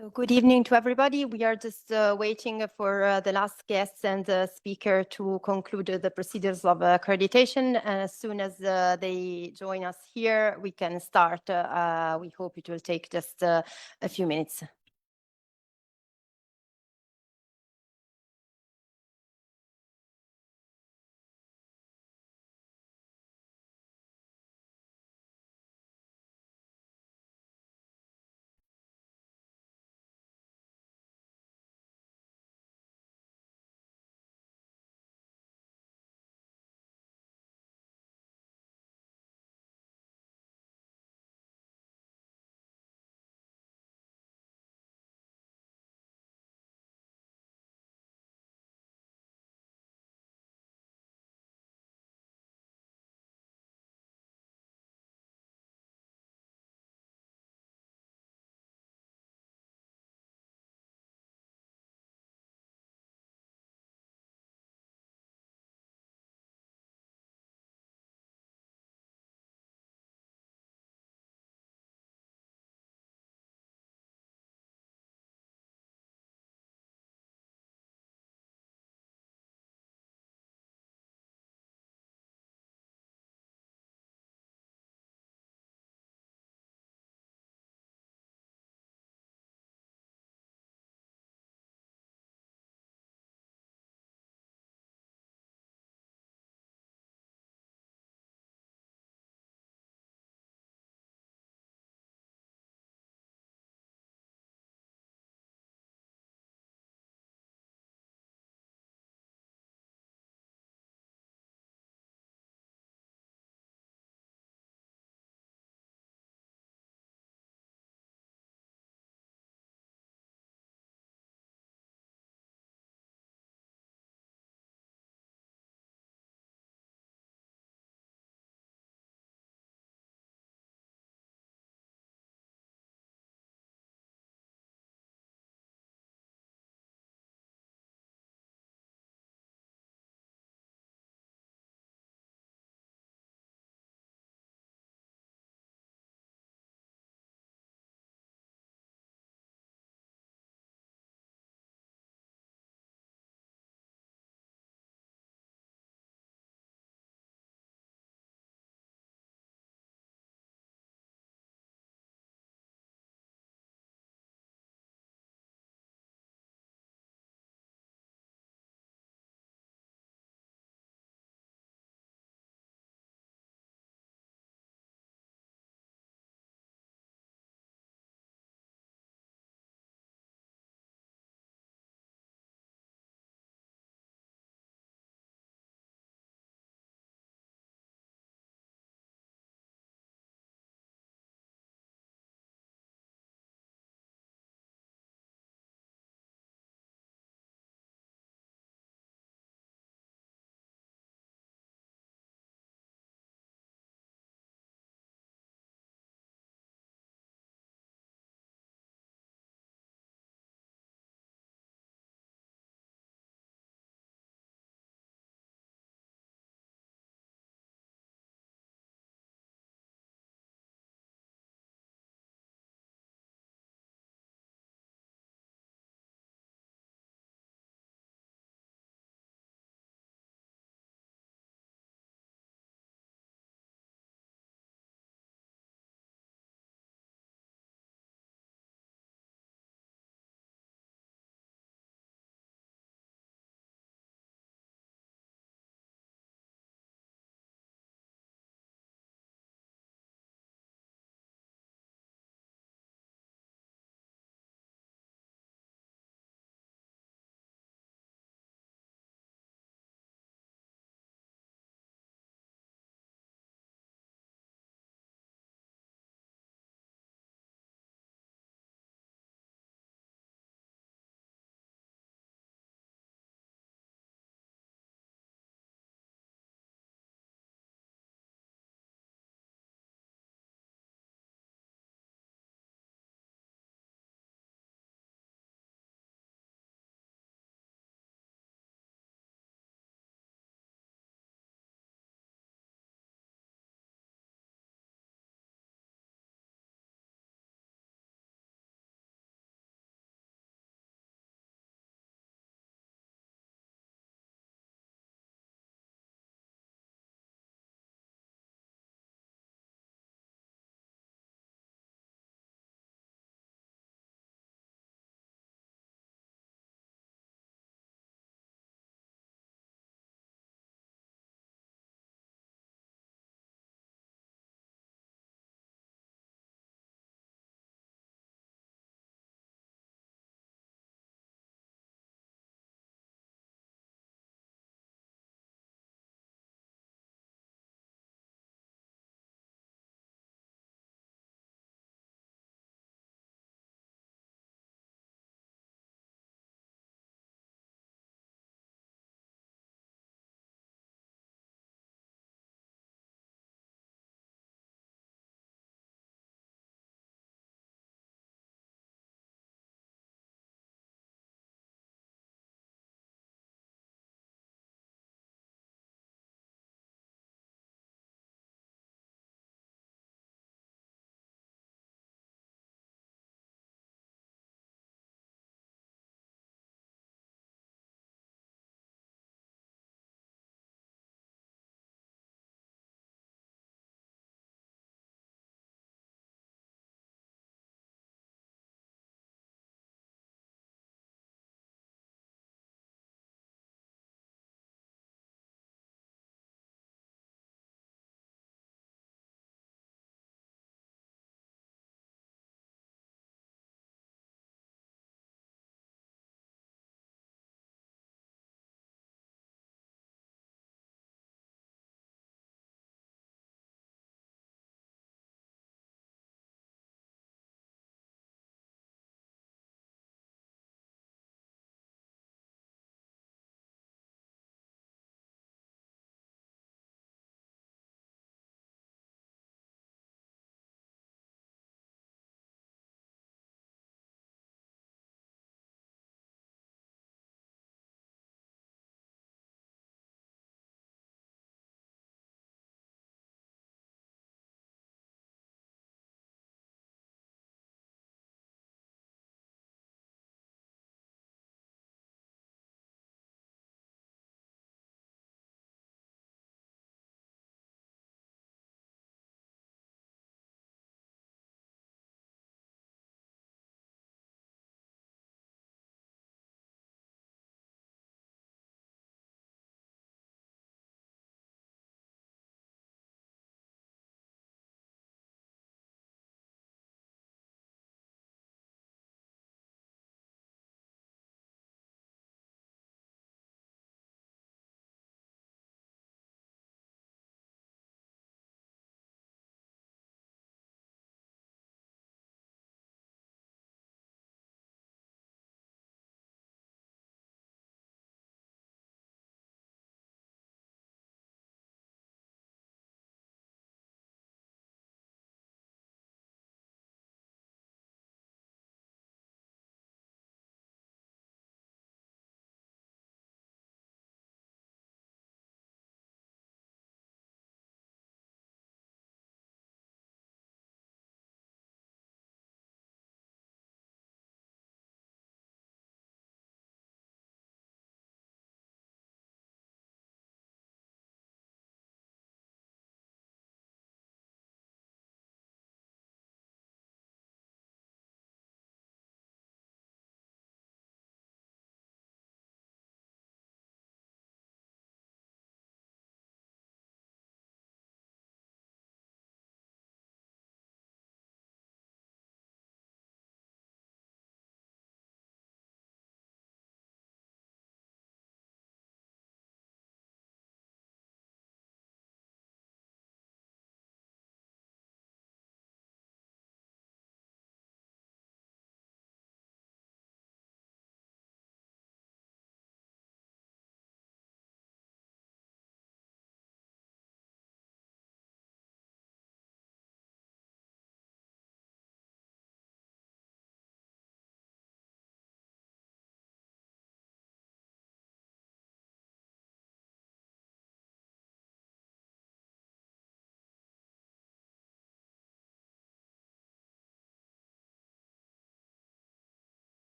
So good evening to everybody. We are just waiting for the last guest and speaker to conclude the procedures of accreditation. And as soon as they join us here, we can start. We hope it will take just a few minutes.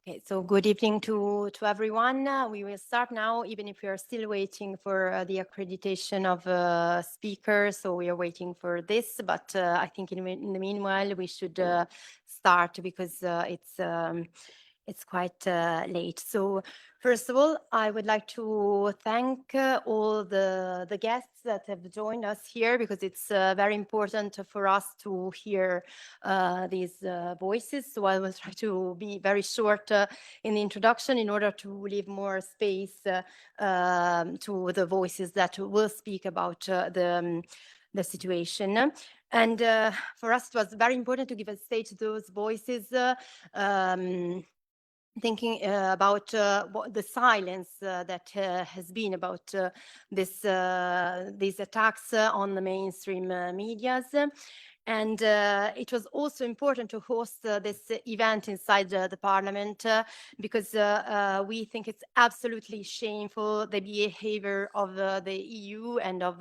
Okay, so good evening to everyone. We will start now, even if we are still waiting for the accreditation of speakers. So we are waiting for this, but I think in the meanwhile we should start because it's quite late. So first of all, I would like to thank all the guests that have joined us here, because it's very important for us to hear these voices. So I will try to be very short in the introduction in order to leave more space to the voices that will speak about the situation. And for us, it was very important to give a stage to those voices, thinking about what the silence that has been about these attacks on the mainstream medias. And it was also important to host this event inside the parliament because we think it's absolutely shameful, the behavior of the EU and of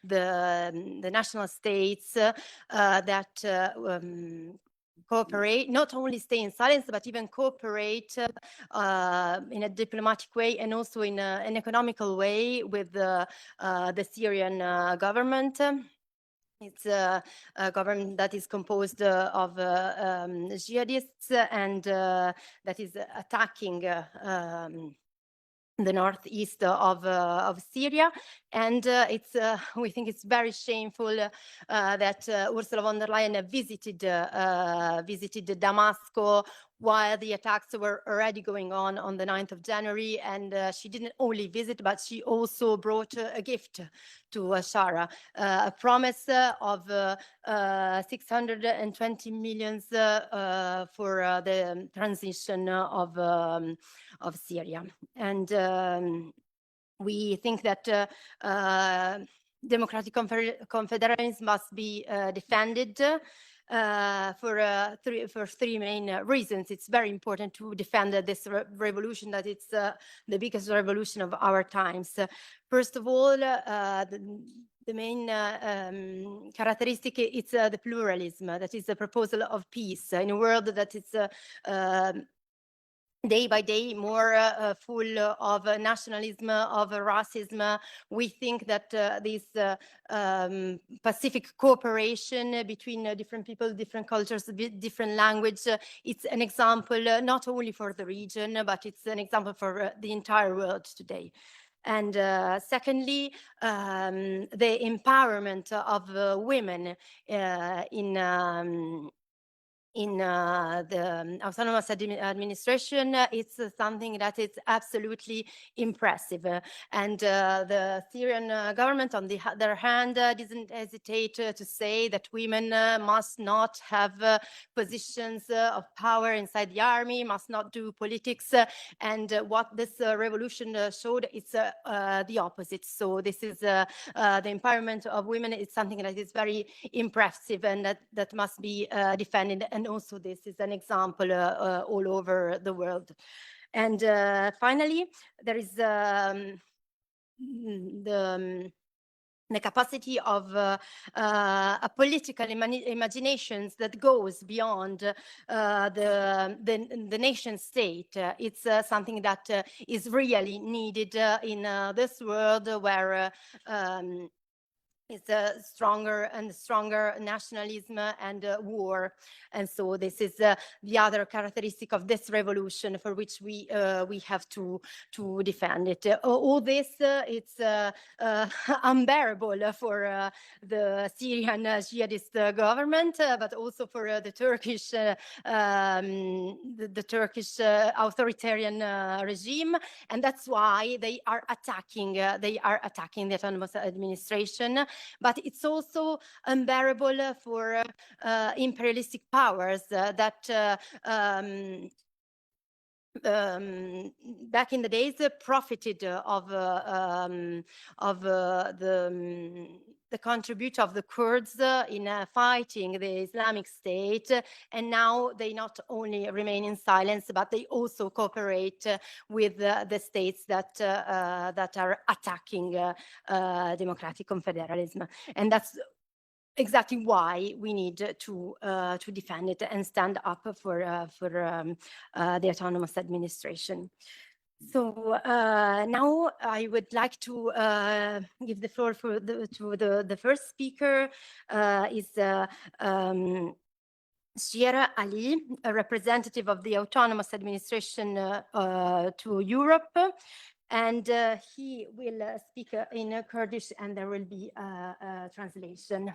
the national states that cooperate, not only stay in silence, but even cooperate in a diplomatic way and also in an economical way with the Syrian government. It's a government that is composed of jihadists and that is attacking the northeast of Syria, and we think it's very shameful that Ursula von der Leyen visited Damascus while the attacks were already going on the 9th of January, and she didn't only visit, but she also brought a gift to Shara, a promise of 620 million for the transition of Syria. And we think that democratic confederalism must be defended for three main reasons. It's very important to defend this revolution, that it's the biggest revolution of our times. First of all, the main characteristic is the pluralism, that is the proposal of peace in a world that is day by day more full of nationalism, of racism. We think that this pacific cooperation between different people, different cultures, different language, it's an example not only for the region, but it's an example for the entire world today. And secondly, the empowerment of women in the autonomous administration, it's something that is absolutely impressive. And the Syrian government, on the other hand, doesn't hesitate to say that women must not have positions of power inside the army, must not do politics. And what this revolution showed, it's the opposite. So this is the empowerment of women. It's something that is very impressive and that must be defended. And also this is an example all over the world. And finally, there is the capacity of a political imaginations that goes beyond the nation state. It's something that is really needed in this world where it's a stronger and stronger nationalism and war. And so this is the other characteristic of this revolution for which we have to defend it. All this, it's unbearable for the Syrian jihadist government, but also for the Turkish authoritarian regime. And that's why they are attacking the autonomous administration. But it's also unbearable for imperialistic powers that back in the days profited of the contribution of the Kurds in fighting the Islamic State, and now they not only remain in silence, but they also cooperate with the states that are attacking democratic confederalism. And that's exactly why we need to defend it and stand up for the autonomous administration. So now I would like to give the floor to the first speaker, is Sierra Ali, a representative of the autonomous administration to Europe. And he will speak in Kurdish, and there will be a translation.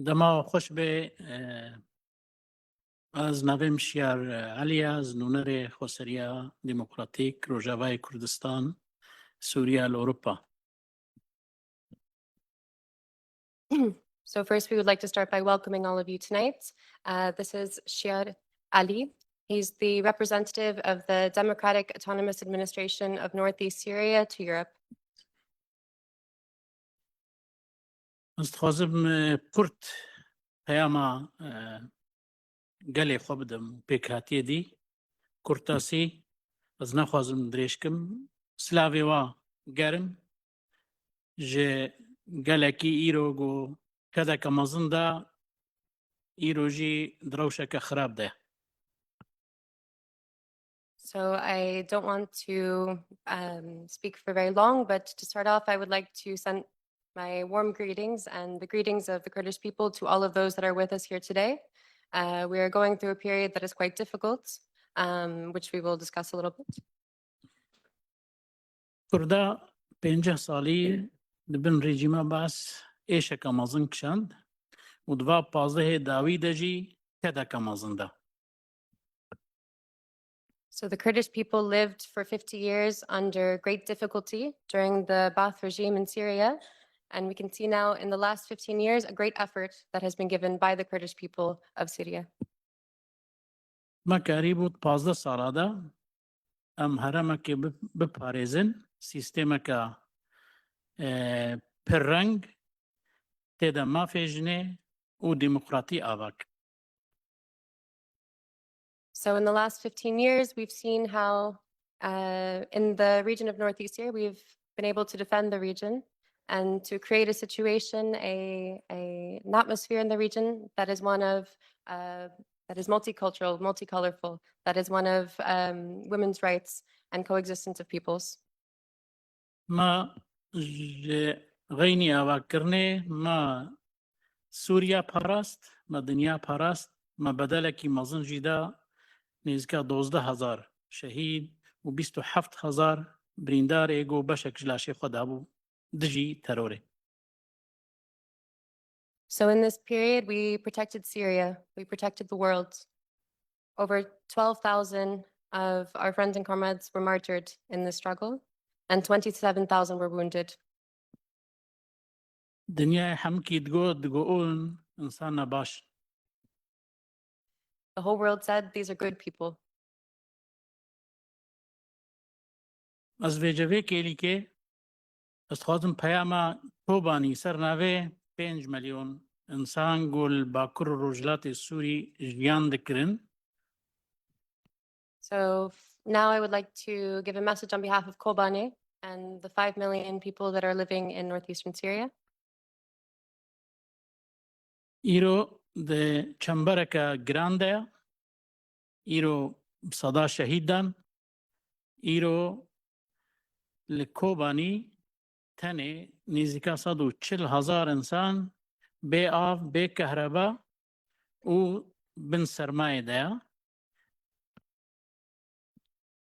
دما خوش به از نویم شیار علی از نونر خسریا دموکراتیک روجاوای کردستان سوریا اروپا. So first, we would like to start by welcoming all of you tonight. This is Shiar Ali. He's the representative of the Democratic Autonomous Administration of Northeast Syria to Europe. استخوازم کرد پیاما گلی خوب بدم پیکاتی دی کرتاسی از نخوازم دریشکم سلاوی وا گرم جه گلکی ایرو گو کدا کمازن دا ایرو جی دروشک خراب ده. So I don't want to speak for very long, but to start off, I would like to send my warm greetings and the greetings of the Kurdish people to all of those that are with us here today. We are going through a period that is quite difficult, which we will discuss a little bit. کردا 50 سالی دبن رژیما باس ایش کمازن کشند و دوا 15 داوی دجی کدا کمازن دا. So the Kurdish people lived for 50 years under great difficulty during the Ba'ath regime in Syria. And we can see now in the last 15 years, a great effort that has been given by the Kurdish people of Syria. ما قریب 15 سالا دا ام هرما که بپارزن سیستم که پررنگ تیدا ما فیجنه و دموکراتی آواک. So in the last 15 years, we've seen how in the region of Northeast Syria, we've been able to defend the region and to create a situation, an atmosphere in the region that is one of, that is multicultural, multicolorful, that is one of women's rights and coexistence of peoples. ما غینی آواک کرنه ما سوریا پاراست ما دنیا پاراست ما بدلکی مازن جدا نزدیک 12,000 شهید و 27,000 بریندار ایگو بشک جلاشی خدا بو دجی تروره. So in this period, we protected Syria, we protected the world. Over 12,000 of our friends and comrades were martyred in this struggle, and 27,000 were wounded. دنیا هم کی دگو اون انسان باش. The whole world said, these are good people. از ویجوه کلی که از خوازم پیاما توبانی سرناوه 5 میلیون انسان گل باکر روجلات سوری جیان دکرن. So now I would like to give a message on behalf of Kobane and the 5 million people that are living in northeastern Syria. ایرو ده چنبرکا گرانده ایرو صدا شهیدان ایرو لکوبانی تنه نزدیکا 140,000 انسان به آف به کهربا و بن سرمایه ده.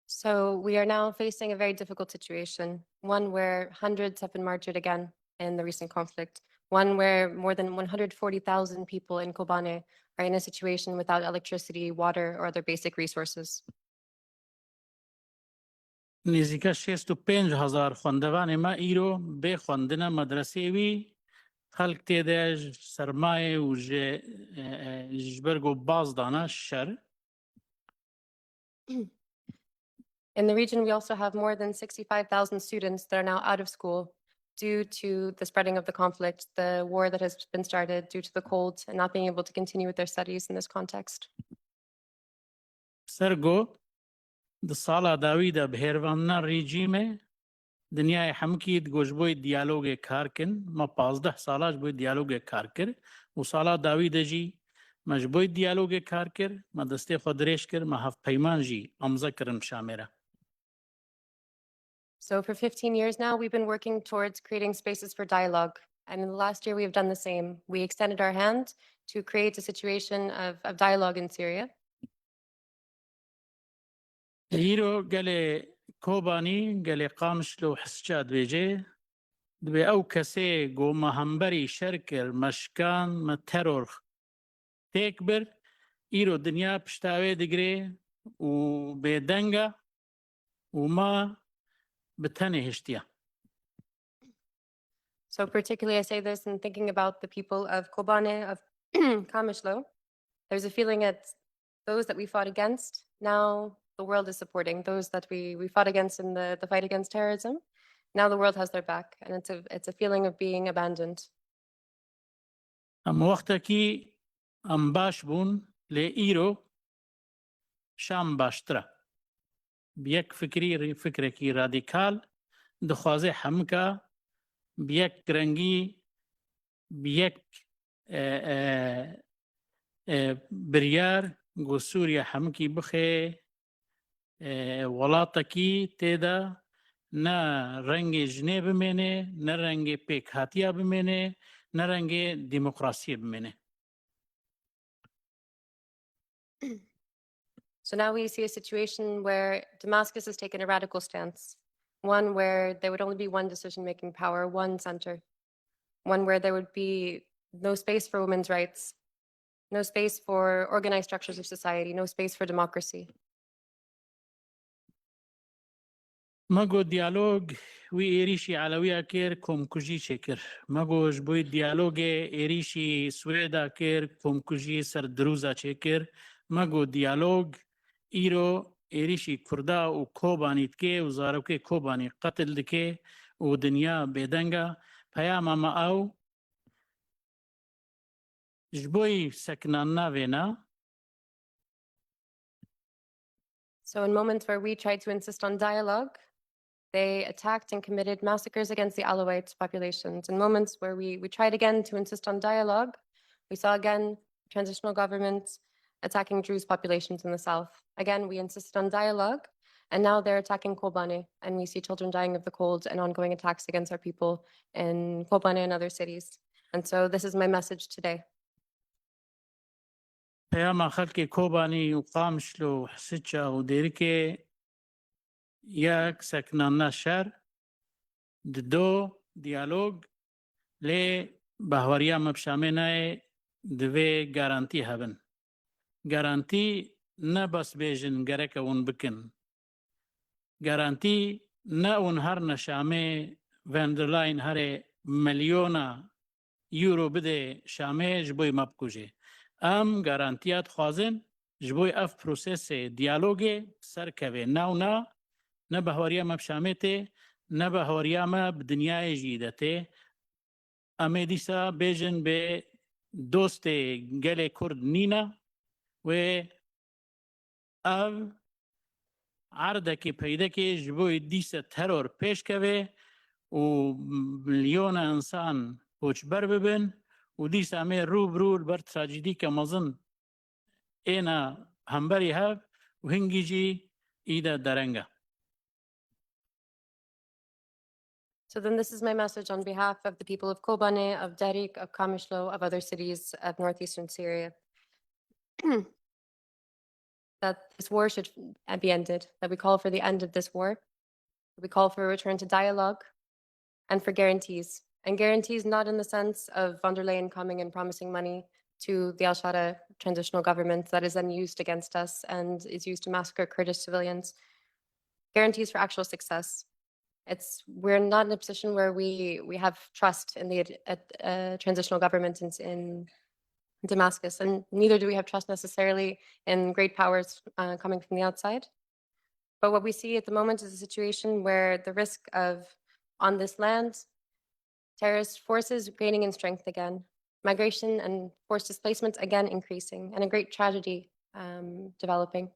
So we are now facing a very difficult situation, one where hundreds have been martyred again in the recent conflict, one where more than 140,000 people in Kobane are in a situation without electricity, water, or other basic resources. نزدیکا 65,000 خواندوان ما ایرو به خواندن مدرسه وی خلق تیده سرمایه و جبرگو باز دانه شر. In the region, we also have more than 65,000 students that are now out of school due to the spreading of the conflict, the war that has been started due to the cold and not being able to continue with their studies in this context. سرگو د سالا داویدا بهروانا رژیمه دنیای حمکی دگوش بوی دیالوگ کار کن ما 15 سالاش بوی دیالوگ کار کر و سالا داویدا جی مش بوی دیالوگ کار کر ما دسته خود ریش کر ما هفت پیمان جی امزا کرن شامره. So for 15 years now, we've been working towards creating spaces for dialogue. And in the last year, we have done the same. We extended our hand to create a situation of dialogue in Syria. هیرو گله کوبانی گله قامشلو حسچاد بیجه دبی او کسی گو مهمبری شرکر مشکان ما ترور تکبر ایرو دنیا پشتاوه دگره و بدنگا و ما بتنه هشتیا. So particularly, I say this in thinking about the people of Kobane, of Kamishlo. There's a feeling that those that we fought against, now the world is supporting. Those that we fought against in the fight against terrorism, now the world has their back. And it's a feeling of being abandoned. ام وقتا کی ام باش بون لی ایرو شام باشتره بیک فکری رادیکال دخوازه حمکا بیک گرنگی بیک بریار گو سوریا حمکی بخی ولاتا کی تیدا نه رنگ جنه بمینه نه رنگ پیک هاتیا بمینه نه رنگ دموکراسی بمینه. So now we see a situation where Damascus has taken a radical stance, one where there would only be one decision-making power, one center, one where there would be no space for women's rights, no space for organized structures of society, no space for democracy. مگو دیالوگ وی ایریشی علویا کر کم کجی چکر مگوش بوی دیالوگ ایریشی سویدا کر کم کجی سر دروزا چکر مگو دیالوگ ایرو ایریشی کردا و کوبانیت که و زارو که کوبانی قتل دکه و دنیا بدنگا پیام ما او جبوی سکنان ناوینا. So in moments where we tried to insist on dialogue, they attacked and committed massacres against the Alawite populations. In moments where we tried again to insist on dialogue, we saw again transitional governments attacking Druze populations in the south. Again, we insisted on dialogue, and now they're attacking Kobane, and we see children dying of the cold and ongoing attacks against our people in Kobane and other cities. And so this is my message today. پیام خلق کوبانی و قامشلو حسچا و دیرکه یک سکنان شهر دو دیالوگ لی بهوریا مبشامه نه دوی گارانتی هبن گارانتی نه بس بیجن گرک اون بکن گارانتی نه اون هر نشامه وندرلاین هر ملیونا یورو بده شامه جبوی مبکوجه ام گارانتیات خوازن جبوی اف پروسس دیالوگ سرکوه ناو نه بهوریا مبشامته نه بهوریا ما بدنیای جیدته اما دیسا بیجن به دوست گل کرد نینا و او عرضه که پیدا که جبوی دیسا ترور پیش کوه و میلیون انسان پوچبر ببن و دیسا همه رو بر تراجیدی که مزن اینا همبری هف و هنگی جی ایده درنگه. So then this is my message on behalf of the people of Kobane, of Derik, of Kamishlo, of other cities of northeastern Syria. That this war should be ended, that we call for the end of this war, that we call for a return to dialogue and for guarantees. And guarantees not in the sense of von der Leyen coming and promising money to the al-Shara transitional government that is then used against us and is used to massacre Kurdish civilians. Guarantees for actual success. We're not in a position where we have trust in the transitional government in Damascus, and neither do we have trust necessarily in great powers coming from the outside. But what we see at the moment is a situation where the risk of, on this land, terrorist forces gaining in strength again, migration and forced displacement again increasing, and a great tragedy developing.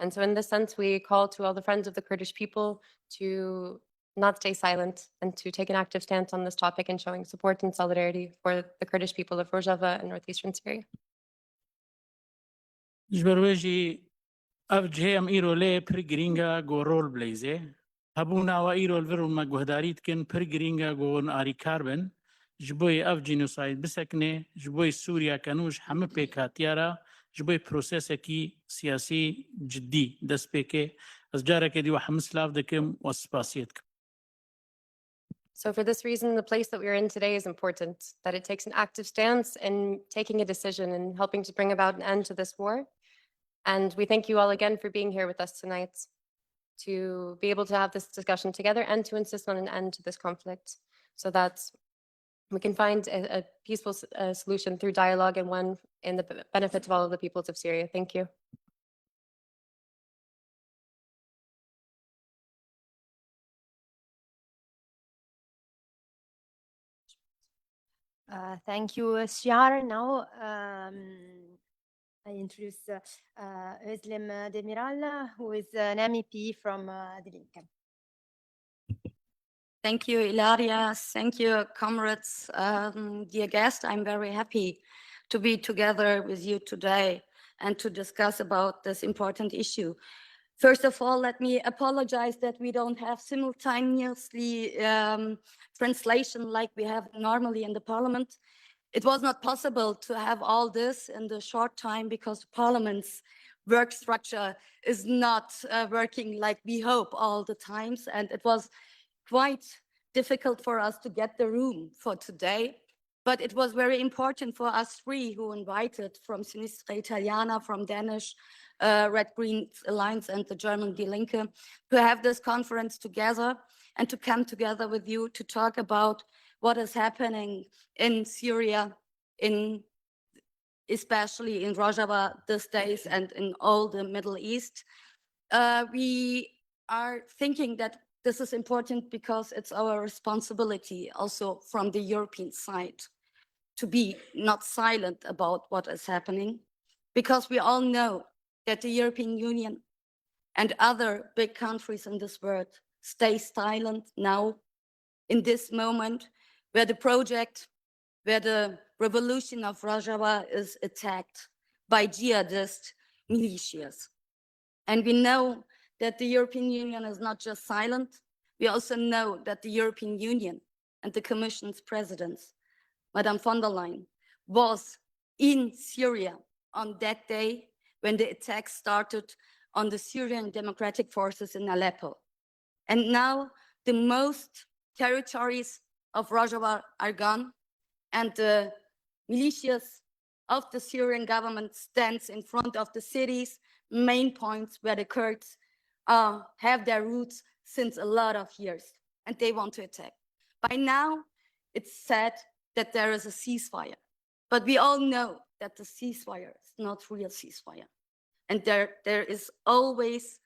And so in this sense, we call to all the friends of the Kurdish people to not stay silent and to take an active stance on this topic and showing support and solidarity for the Kurdish people of Rojava and northeastern Syria. جبرويجي أفجه أم إيرو لي برجرينجا جو رول بليزه هبونا وإيرو الفيرو ما جهداريت كن برجرينجا جو آري كاربن جبوي أف جينوسايد بسكنه جبوي سوريا كانوش حمى بيكاتيارا جبوي بروسيسكي سياسي جدي دس بيكي أزجارة كدي وحمس لاف دكم وسباسيتكم. So for this reason, the place that we're in today is important, that it takes an active stance in taking a decision and helping to bring about an end to this war. And we thank you all again for being here with us tonight to be able to have this discussion together and to insist on an end to this conflict so that we can find a peaceful solution through dialogue and one in the benefit of all of the peoples of Syria. Thank you. Thank you, Shiar. Now, I introduce Özlem Demirel, who is an MEP from the Linke. Thank you, Ilaria. Thank you, comrades. Dear guest, I'm very happy to be together with you today and to discuss about this important issue. First of all, let me apologize that we don't have simultaneously translation like we have normally in the parliament. It was not possible to have all this in the short time because the parliament's work structure is not working like we hope all the times. And it was quite difficult for us to get the room for today. But it was very important for us three who invited from Sinistra, Italiana, from Danish Red Green Alliance and the German Die Linke to have this conference together and to come together with you to talk about what is happening in Syria, especially in Rojava these days and in all the Middle East. We are thinking that this is important because it's our responsibility also from the European side to be not silent about what is happening, because we all know that the European Union and other big countries in this world stay silent now in this moment where the project, where the revolution of Rojava is attacked by jihadist militias. And we know that the European Union is not just silent. We also know that the European Union and the Commission's president, Madame von der Leyen, was in Syria on that day when the attack started on the Syrian Democratic Forces in Aleppo. And now the most territories of Rojava are gone, and the militias of the Syrian government stands in front of the cities, main points where the Kurds have their roots since a lot of years, and they want to attack. By now, it's said that there is a ceasefire, but we all know that the ceasefire is not real ceasefire. And there is always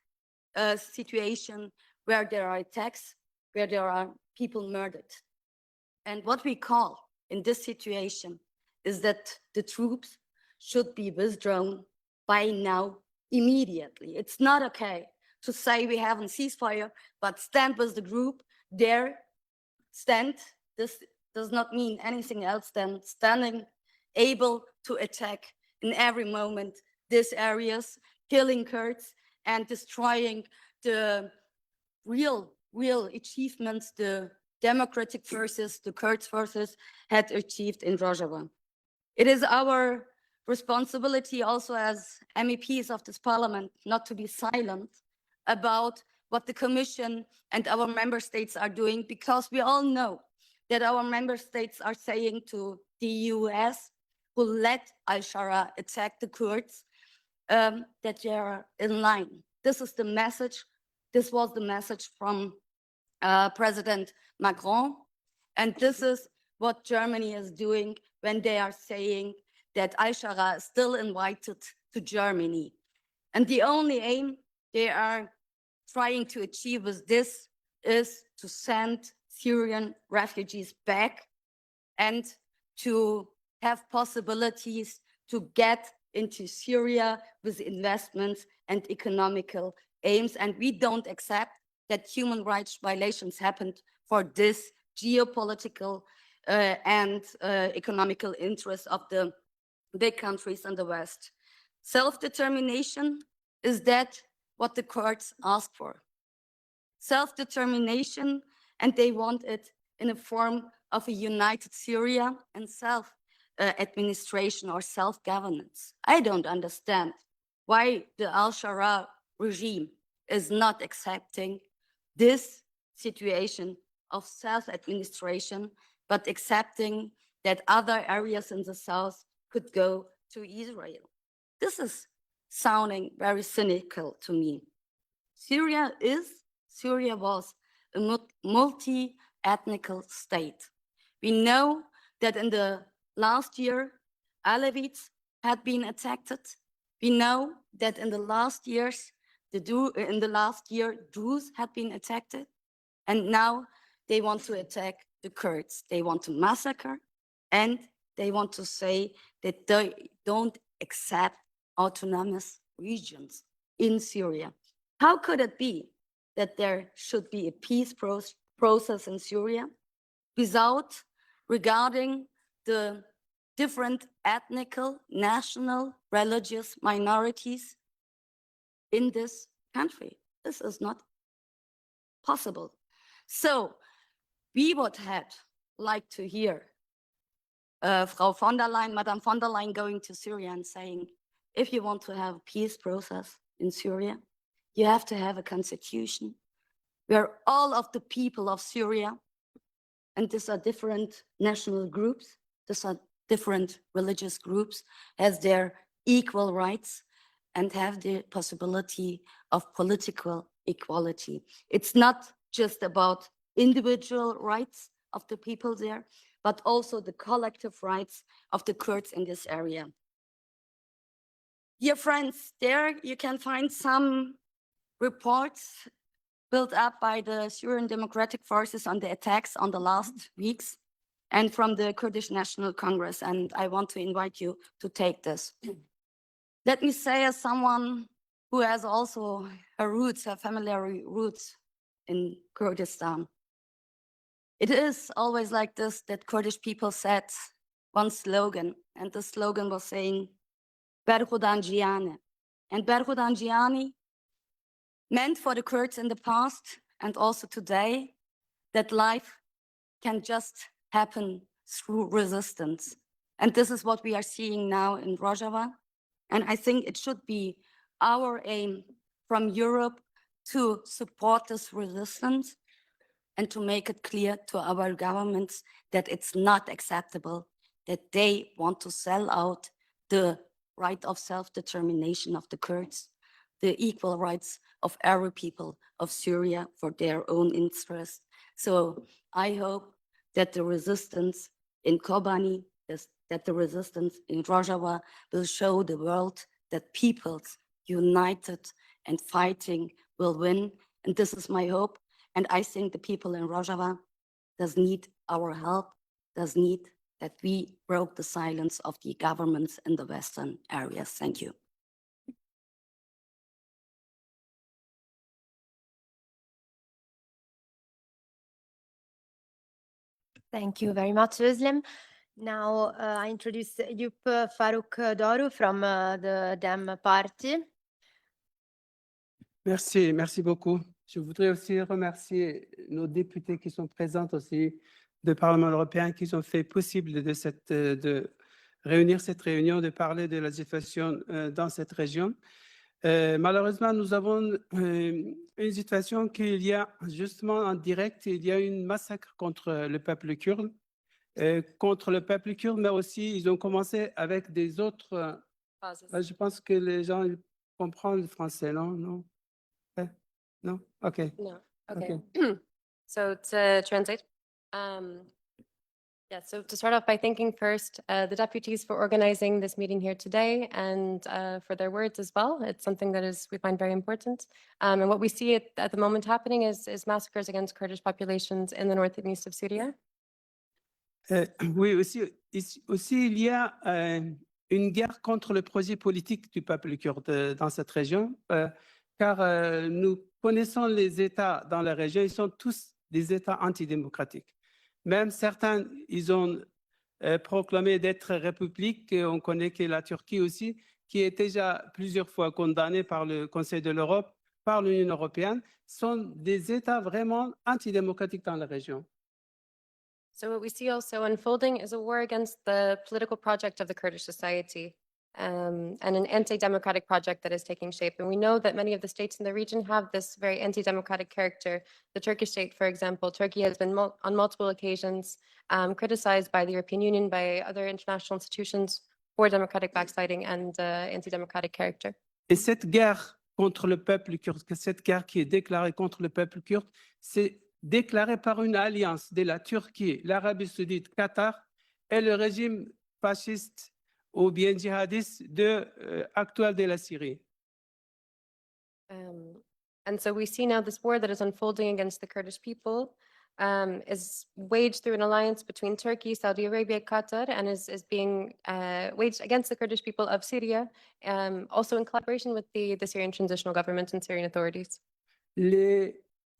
a situation where there are attacks, where there are people murdered. And what we call in this situation is that the troops should be withdrawn by now immediately. It's not okay to say we have a ceasefire, but stand with the group there, stand. This does not mean anything else than standing able to attack in every moment these areas, killing Kurds and destroying the real achievements the democratic forces, the Kurds forces had achieved in Rojava. It is our responsibility also as MEPs of this parliament not to be silent about what the Commission and our member states are doing, because we all know that our member states are saying to the US, who let al-Shara attack the Kurds, that they are in line. This is the message. This was the message from President Macron. And this is what Germany is doing when they are saying that al-Shara is still invited to Germany. And the only aim they are trying to achieve with this is to send Syrian refugees back and to have possibilities to get into Syria with investments and economical aims. And we don't accept that human rights violations happened for this geopolitical and economical interests of the big countries in the West. Self-determination, is that what the Kurds ask for? Self-determination, and they want it in a form of a united Syria and self-administration or self-governance. I don't understand why the al-Sharaa regime is not accepting this situation of self-administration, but accepting that other areas in the south could go to Israel. This is sounding very cynical to me. Syria was a multi-ethnical state. We know that in the last year, Alevites had been attacked. We know that in the last year, Druze had been attacked. And now they want to attack the Kurds. They want to massacre, and they want to say that they don't accept autonomous regions in Syria. How could it be that there should be a peace process in Syria without regarding the different ethnical, national, religious minorities in this country? This is not possible. So we would have liked to hear Frau von der Leyen, Madame von der Leyen going to Syria and saying, if you want to have a peace process in Syria, you have to have a constitution where all of the people of Syria, and these are different national groups, these are different religious groups, has their equal rights and have the possibility of political equality. It's not just about individual rights of the people there, but also the collective rights of the Kurds in this area. Dear friends, there you can find some reports built up by the Syrian Democratic Forces on the attacks on the last weeks and from the Kurdish National Congress, and I want to invite you to take this. Let me say, as someone who has also her roots, her family roots in Kurdistan, it is always like this that Kurdish people said one slogan, and the slogan was saying, Berhudan Giane. And Berhudan Giani meant for the Kurds in the past and also today that life can just happen through resistance. And this is what we are seeing now in Rojava. And I think it should be our aim from Europe to support this resistance and to make it clear to our governments that it's not acceptable, that they want to sell out the right of self-determination of the Kurds, the equal rights of every people of Syria for their own interest. So I hope that the resistance in Kobani, that the resistance in Rojava will show the world that peoples united and fighting will win. And this is my hope. And I think the people in Rojava does need our help, does need that we broke the silence of the governments in the Western areas. Thank you. Thank you very much, Özlem. Now I introduce Ehiyup Faruk Doru from the DEM-PARTI. Merci beaucoup. Je voudrais aussi remercier nos députés qui sont présents aussi du Parlement européen qui ont fait possible de réunir cette réunion, de parler de la situation dans cette région. Malheureusement, nous avons une situation qu'il y a justement en direct, il y a une massacre contre le peuple kurde, mais aussi ils ont commencé avec des autres... je pense que les gens ils comprennent le français, non? No? Okay. No. Okay. Okay. So to translate, so to start off by thanking first the deputies for organizing this meeting here today and for their words as well. It's something that we find very important. And what we see at the moment happening is massacres against Kurdish populations in the north and east of Syria. Oui, aussi il y a une guerre contre le projet politique du peuple kurde dans cette région, car nous connaissons les États dans la région, ils sont tous des États antidémocratiques. Même certains, ils ont proclamé d'être république. On connaît que la Turquie aussi, qui est déjà plusieurs fois condamnée par le Conseil de l'Europe, par l'Union européenne, sont des États vraiment antidémocratiques dans la région. So what we see also unfolding is a war against the political project of the Kurdish society, and an anti-democratic project that is taking shape. And we know that many of the states in the region have this very anti-democratic character. The Turkish state, for example, Turkey has been on multiple occasions criticized by the European Union, by other international institutions for democratic backsliding and anti-democratic character. Et cette guerre contre le peuple kurde, cette guerre qui est déclarée contre le peuple kurde, c'est déclaré par une alliance de la Turquie, l'Arabie saoudite, Qatar et le régime fasciste ou bien djihadiste actuel de la Syrie. And so we see now this war that is unfolding against the Kurdish people is waged through an alliance between Turkey, Saudi Arabia, Qatar, and is being waged against the Kurdish people of Syria, also in collaboration with the Syrian transitional government and Syrian authorities.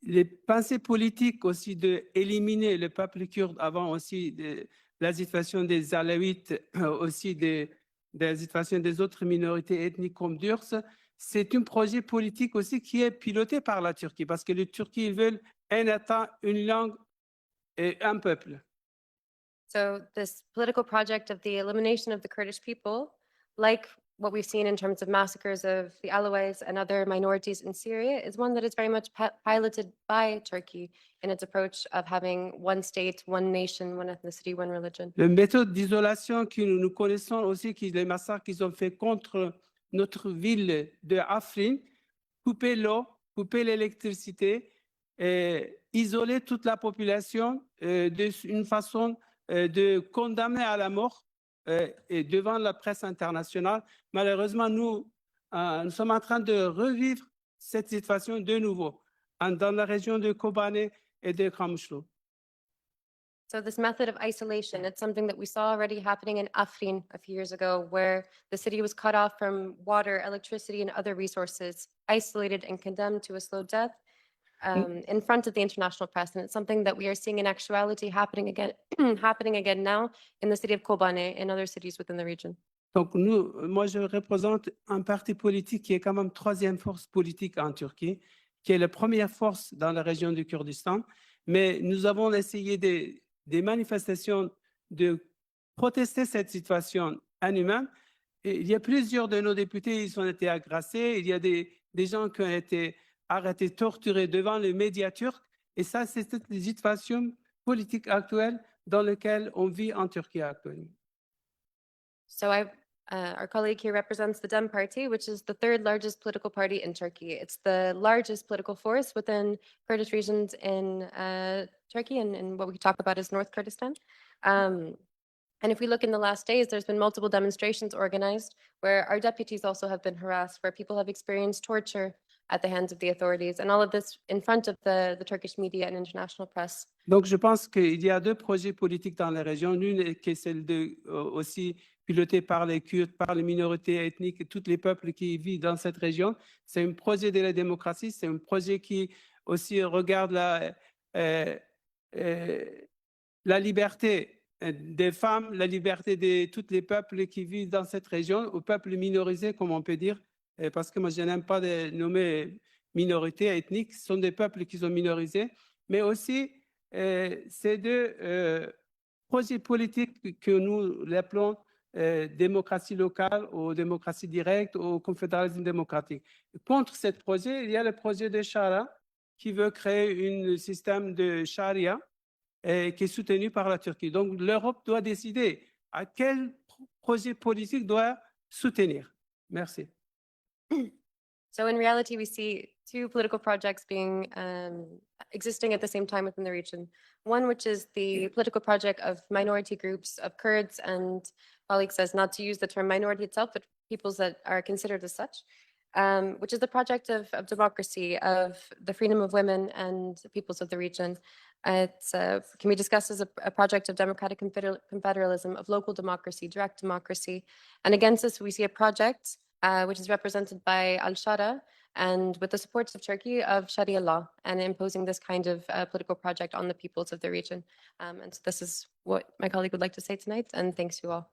Les pensées politiques aussi d'éliminer le peuple kurde avant aussi de la situation des Alaouites, aussi de la situation des autres minorités ethniques comme Durs, c'est un projet politique aussi qui est piloté par la Turquie, parce que les Turcs veulent un État, une langue et un peuple. So this political project of the elimination of the Kurdish people, like what we've seen in terms of massacres of the Alawites and other minorities in Syria, is one that is very much piloted by Turkey in its approach of having one state, one nation, one ethnicity, one religion. La méthode d'isolation que nous connaissons aussi, les massacres qu'ils ont fait contre notre ville de Afrin, couper l'eau, couper l'électricité, isoler toute la population d'une façon de condamner à la mort et devant la presse internationale. Malheureusement, nous sommes en train de revivre cette situation de nouveau dans la région de Kobane et de Kamishlo. So this method of isolation, it's something that we saw already happening in Afrin a few years ago, where the city was cut off from water, electricity, and other resources, isolated and condemned to a slow death in front of the international press. And it's something that we are seeing in actuality happening again now in the city of Kobane and other cities within the region. Donc moi je représente un parti politique qui est quand même troisième force politique en Turquie, qui est la première force dans la région du Kurdistan. Mais nous avons essayé des manifestations de protester cette situation inhumaine. Et il y a plusieurs de nos députés, ils ont été agressés. Il y a des gens qui ont été arrêtés, torturés devant les médias turcs. Et ça, c'est cette situation politique actuelle dans laquelle on vit en Turquie actuellement. So our colleague here represents the DEM-PARTI, which is the third largest political party in Turkey. It's the largest political force within Kurdish regions in Turkey, and what we talk about is North Kurdistan. And if we look in the last days, there's been multiple demonstrations organized where our deputies also have been harassed, where people have experienced torture at the hands of the authorities, and all of this in front of the Turkish media and international press. Donc, je pense qu'il y a deux projets politiques dans la région. L'une qui est celle aussi pilotée par les Kurdes, par les minorités ethniques et tous les peuples qui vivent dans cette région. C'est un projet de la démocratie, c'est un projet qui aussi regarde la liberté des femmes, la liberté de tous les peuples qui vivent dans cette région, aux peuples minorisés, comme on peut dire, parce que moi, je n'aime pas de nommer minorités ethniques, ce sont des peuples qui sont minorisés, mais aussi ces deux projets politiques que nous l'appelons démocratie locale ou démocratie directe ou confédéralisme démocratique. Contre ce projet, il y a le projet de Shara qui veut créer un système de charia qui est soutenu par la Turquie. Donc, l'Europe doit décider à quel projet politique doit soutenir. Merci. So in reality, we see two political projects being existing at the same time within the region. One, which is the political project of minority groups of Kurds, and colleague says not to use the term minority itself, but peoples that are considered as such. which is the project of democracy, of the freedom of women and peoples of the region. It can be discussed as a project of democratic confederalism, of local democracy, direct democracy. And against this, we see a project which is represented by Al-Shara, and with the supports of Turkey, of Sharia law, and imposing this kind of political project on the peoples of the region. And so this is what my colleague would like to say tonight, and thanks you all.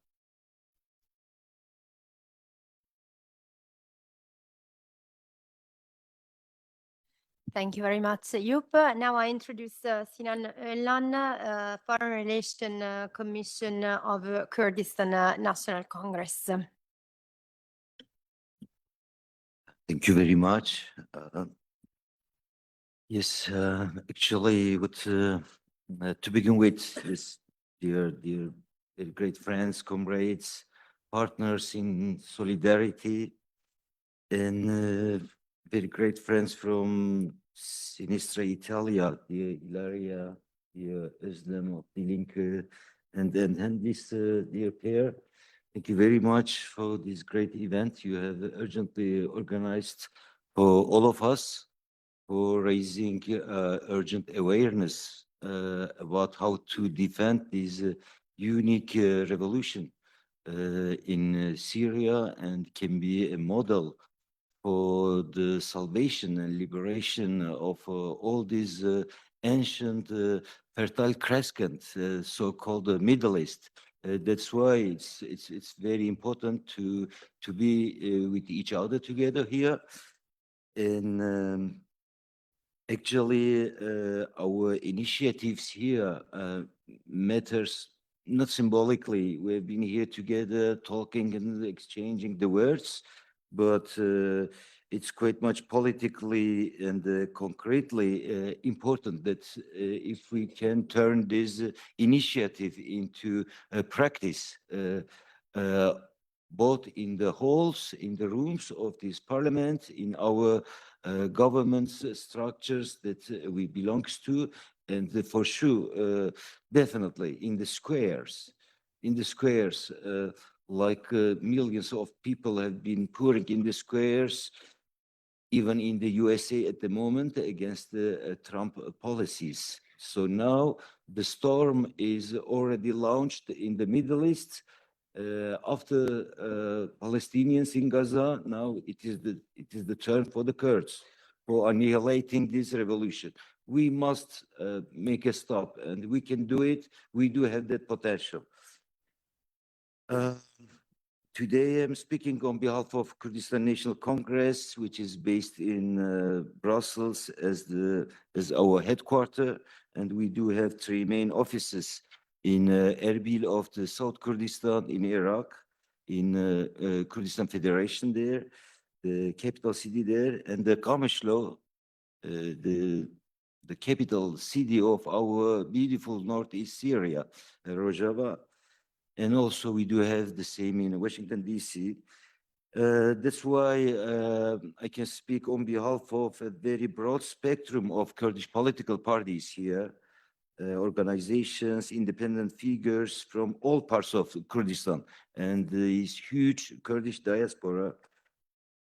Thank you very much, Ehiyup. Now I introduce Sinan Önal, Foreign Relations Commission of Kurdistan National Congress. Thank you very much. Yes, actually, to begin with, this dear great friends, comrades, partners in solidarity, and very great friends from Sinistra, Italia, the Ilaria, the Özlem of the Linke, and this dear pair. Thank you very much for this great event you have urgently organized for all of us, for raising urgent awareness about how to defend this unique revolution in Syria, and can be a model for the salvation and liberation of all these ancient fertile crescent, so-called Middle East. That's why it's very important to be with each other together here. And actually, our initiatives here matters not symbolically. We've been here together talking and exchanging the words, but it's quite much politically and concretely important that if we can turn this initiative into practice, both in the halls, in the rooms of this parliament, in our government structures that we belong to, and for sure, definitely in the squares. In the squares, like millions of people have been pouring in the squares, even in the USA at the moment, against the Trump policies. So now the storm is already launched in the Middle East. After Palestinians in Gaza, now it is the turn for the Kurds for annihilating this revolution. We must make a stop, and we can do it. We do have that potential. Today I'm speaking on behalf of Kurdistan National Congress, which is based in Brussels as our headquarters, and we do have 3 main offices in Erbil of the South Kurdistan in Iraq, in Kurdistan Federation there, the capital city there, and the Qamishlo, the capital city of our beautiful northeast Syria, Rojava. And also we do have the same in Washington, D.C. That's why I can speak on behalf of a very broad spectrum of Kurdish political parties here, organizations, independent figures from all parts of Kurdistan, and this huge Kurdish diaspora.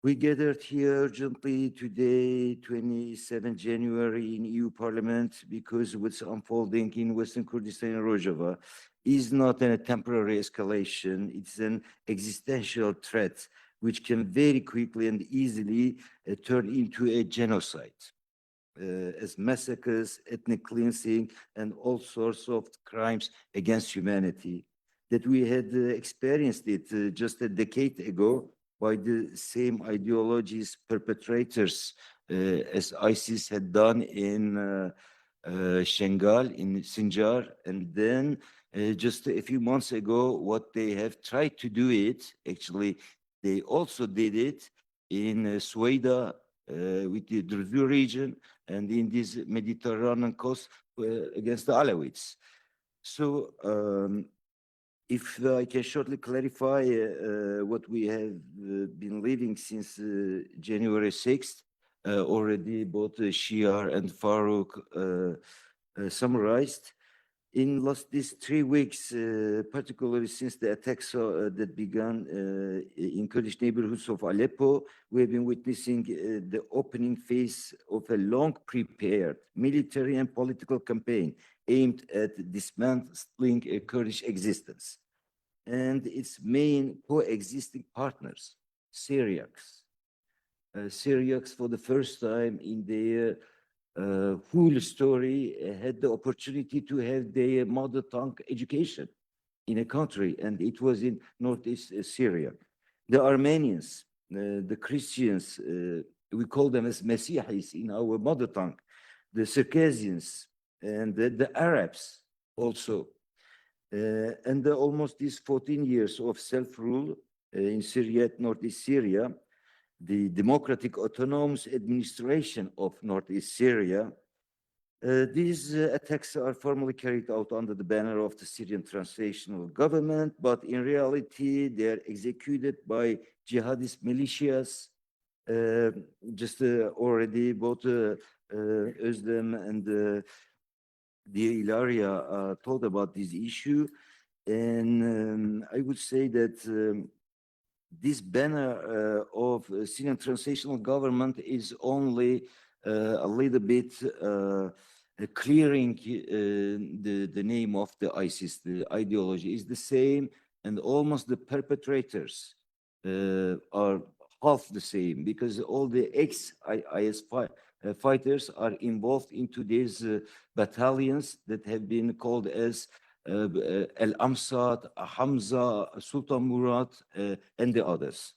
We gathered here urgently today, 27 January, in EU Parliament, because what's unfolding in Western Kurdistan and Rojava is not a temporary escalation. It's an existential threat, which can very quickly and easily turn into a genocide, as massacres, ethnic cleansing, and all sorts of crimes against humanity. That we had experienced it just a decade ago by the same ideologies perpetrators as ISIS had done in Shengal, in Sinjar, and then just a few months ago, what they have tried to do it, actually, they also did it in Rwaida with the Doru region and in this Mediterranean coast against the Alevites. So if I can shortly clarify what we have been living since January 6th, already both Shia and Faruk summarized. In these 3 weeks, particularly since the attacks that began in Kurdish neighborhoods of Aleppo, we have been witnessing the opening phase of a long-prepared military and political campaign aimed at dismantling a Kurdish existence and its main coexisting partners, Syriacs. Syriacs, for the first time in their whole story, had the opportunity to have their mother tongue education in a country, and it was in northeast Syria. The Armenians, the Christians, we call them as Mesihis in our mother tongue, the Circassians, and the Arabs also. And almost these 14 years of self-rule in Syria, northeast Syria, the Democratic Autonomous Administration of Northeast Syria. These attacks are formally carried out under the banner of the Syrian Transitional Government, but in reality, they are executed by jihadist militias. Already both Özlem and the Ilaria told about this issue. And I would say that this banner of Syrian Transitional Government is only a little bit clearing the name of the ISIS. The ideology is the same, and almost the perpetrators are half the same, because all the ex-IS fighters are involved into these battalions that have been called as Al-Amsad, Hamza, Sultan Murad, and the others.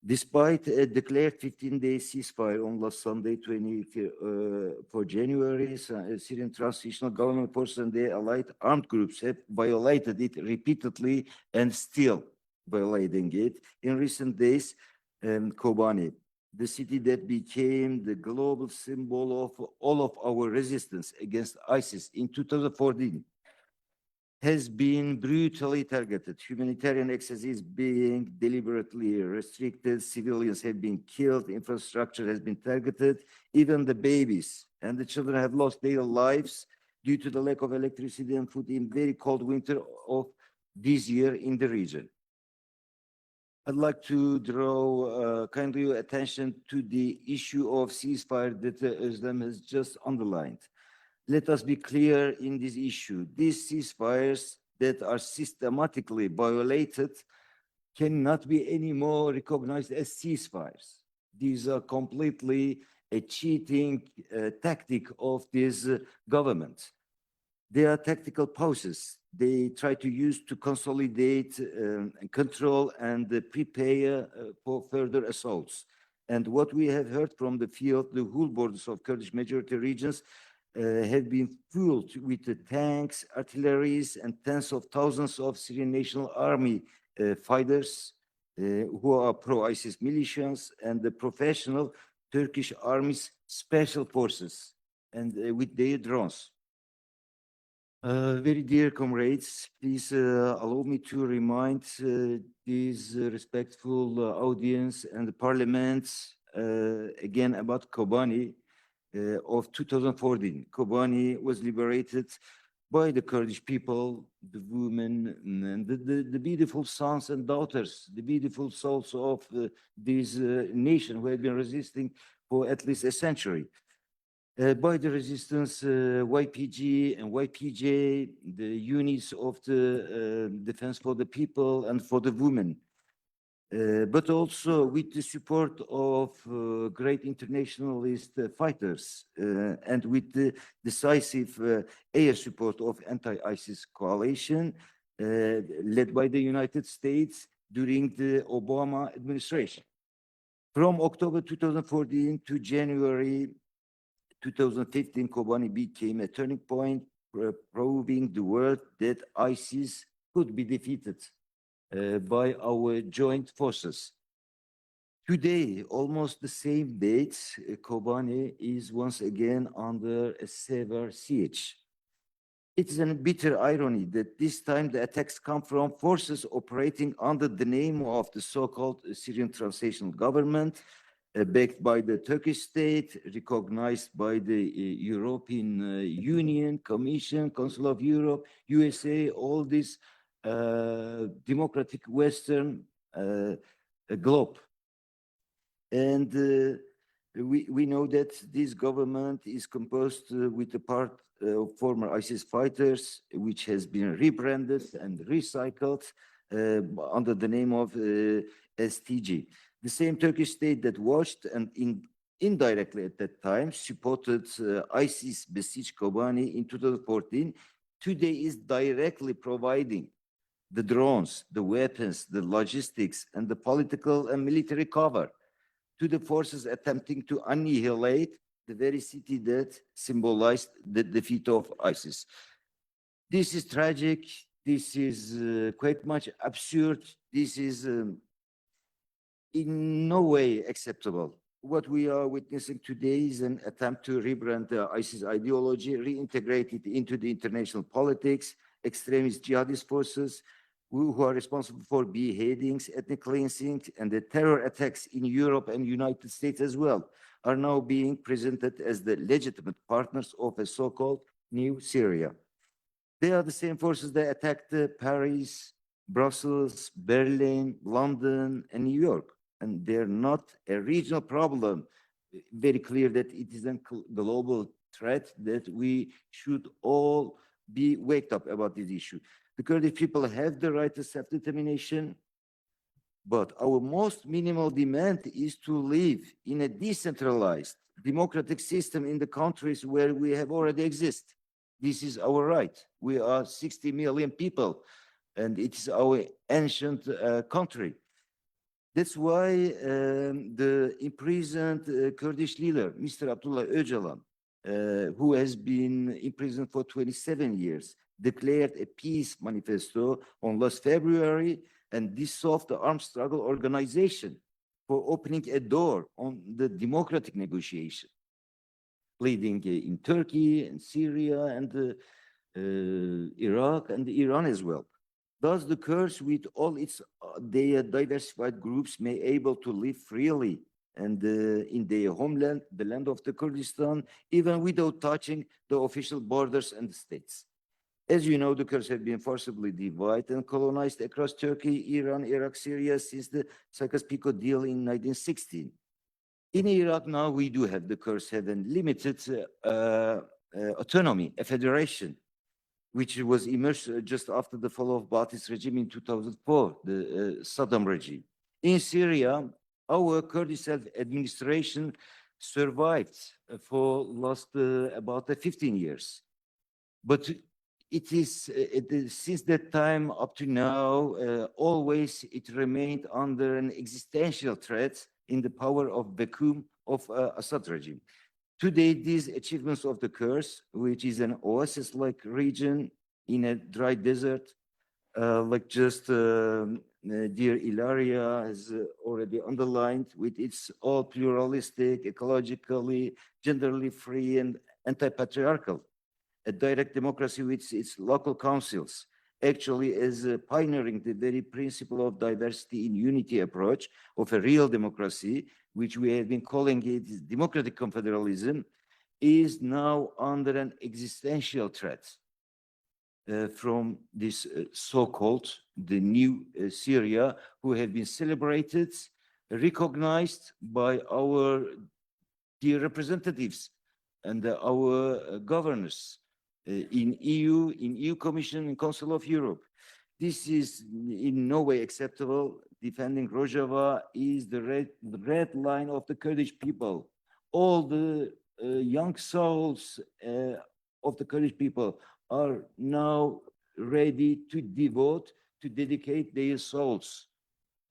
Despite a declared 15-day ceasefire on last Sunday, 24 January, Syrian Transitional Government Forces and their allied armed groups have violated it repeatedly and still violating it. In recent days, Kobani, the city that became the global symbol of all of our resistance against ISIS in 2014, has been brutally targeted. Humanitarian access is being deliberately restricted. Civilians have been killed. Infrastructure has been targeted. Even the babies and the children have lost their lives due to the lack of electricity and food in very cold winter of this year in the region. I'd like to draw kindly your attention to the issue of ceasefire that Özlem has just underlined. Let us be clear in this issue. These ceasefires that are systematically violated cannot be anymore recognized as ceasefires. These are completely a cheating tactic of this government. They are tactical pauses. They try to use to consolidate, control, and prepare for further assaults. And what we have heard from the field, the whole borders of Kurdish majority regions have been filled with the tanks, artilleries, and tens of thousands of Syrian National Army fighters who are pro-ISIS militias, and the professional Turkish Army's special forces, and with their drones. Very dear comrades, please allow me to remind this respectful audience and the parliament again about Kobani of 2014. Kobani was liberated by the Kurdish people, the women, and the beautiful sons and daughters, the beautiful souls of this nation who have been resisting for at least a century. By the resistance, YPG and YPJ, the units of the Defense for the People and for the Women, but also with the support of great internationalist fighters and with the decisive air support of anti-ISIS coalition led by the United States during the Obama administration. From October 2014 to January 2015, Kobani became a turning point, proving the world that ISIS could be defeated by our joint forces. Today, almost the same date, Kobani is once again under a severe siege. It is a bitter irony that this time the attacks come from forces operating under the name of the so-called Syrian Transitional Government, backed by the Turkish state, recognized by the European Union, Commission, Council of Europe, USA, all this democratic Western globe. And we know that this government is composed with a part of former ISIS fighters, which has been rebranded and recycled under the name of STG. The same Turkish state that watched and indirectly at that time supported ISIS besieged Kobani in 2014, today is directly providing the drones, the weapons, the logistics, and the political and military cover to the forces attempting to annihilate the very city that symbolized the defeat of ISIS. This is tragic. This is quite much absurd. This is in no way acceptable. What we are witnessing today is an attempt to rebrand the ISIS ideology, reintegrate it into the international politics, extremist jihadist forces who are responsible for beheadings, ethnic cleansing, and the terror attacks in Europe and United States as well, are now being presented as the legitimate partners of a so-called new Syria. They are the same forces that attacked Paris, Brussels, Berlin, London, and New York. And they're not a regional problem. Very clear that it is a global threat that we should all be waked up about this issue. The Kurdish people have the right to self-determination, but our most minimal demand is to live in a decentralized democratic system in the countries where we have already exist. This is our right. We are 60 million people, and it is our ancient country. That's why the imprisoned Kurdish leader, Mr. Abdullah Öcalan, who has been imprisoned for 27 years, declared a peace manifesto on last February and dissolved the armed struggle organization for opening a door on the democratic negotiation, leading in Turkey and Syria and Iraq and Iran as well. Thus, the Kurds, with all its their diversified groups, may able to live freely and in their homeland, the land of the Kurdistan, even without touching the official borders and the states. As you know, the Kurds have been forcibly divided and colonized across Turkey, Iran, Iraq, Syria since the Sykes-Picot deal in 1916. In Iraq now, we do have the Kurds have a limited autonomy, a federation, which was emerged just after the fall of Ba'athist regime in 2004, the Saddam regime. In Syria, our Kurdish self-administration survived for last about 15 years. But it is since that time up to now, always it remained under an existential threat in the power of vacuum of Assad regime. Today, these achievements of the Kurds, which is an oasis-like region in a dry desert, like just dear Ilaria has already underlined, with its all pluralistic, ecologically, genderly free, and anti-patriarchal, a direct democracy with its local councils, actually is pioneering the very principle of diversity in unity approach of a real democracy, which we have been calling it democratic confederalism, is now under an existential threat from this so-called the new Syria, who have been celebrated, recognized by our dear representatives and our governors in EU Commission and Council of Europe. This is in no way acceptable. Defending Rojava is the red line of the Kurdish people. All the young souls of the Kurdish people are now ready to dedicate their souls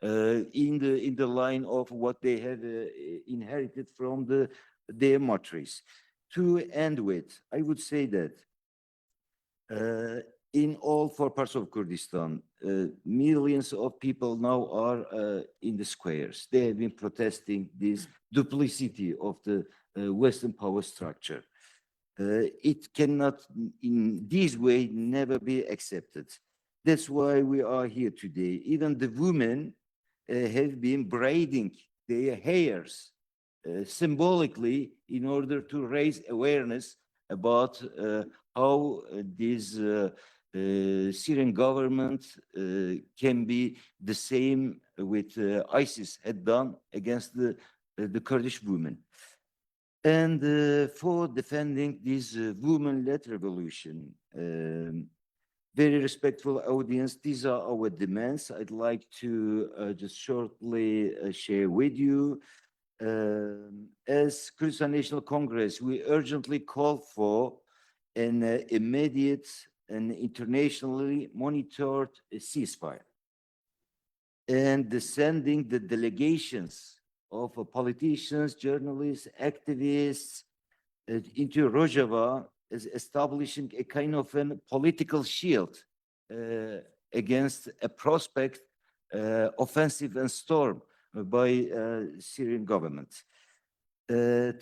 in the line of what they have inherited from their martyrs. To end with, I would say that in all 4 parts of Kurdistan, millions of people now are in the squares. They have been protesting this duplicity of the Western power structure. It cannot, in this way, never be accepted. That's why we are here today. Even the women have been braiding their hairs symbolically in order to raise awareness about how this Syrian government can be the same with ISIS had done against the Kurdish women. And for defending this women-led revolution, very respectful audience, these are our demands. I'd like to just shortly share with you. As Kurdistan National Congress, we urgently call for an immediate and internationally monitored ceasefire, and sending the delegations of politicians, journalists, activists into Rojava, is establishing a kind of a political shield against a prospect offensive and storm by Syrian government. 3,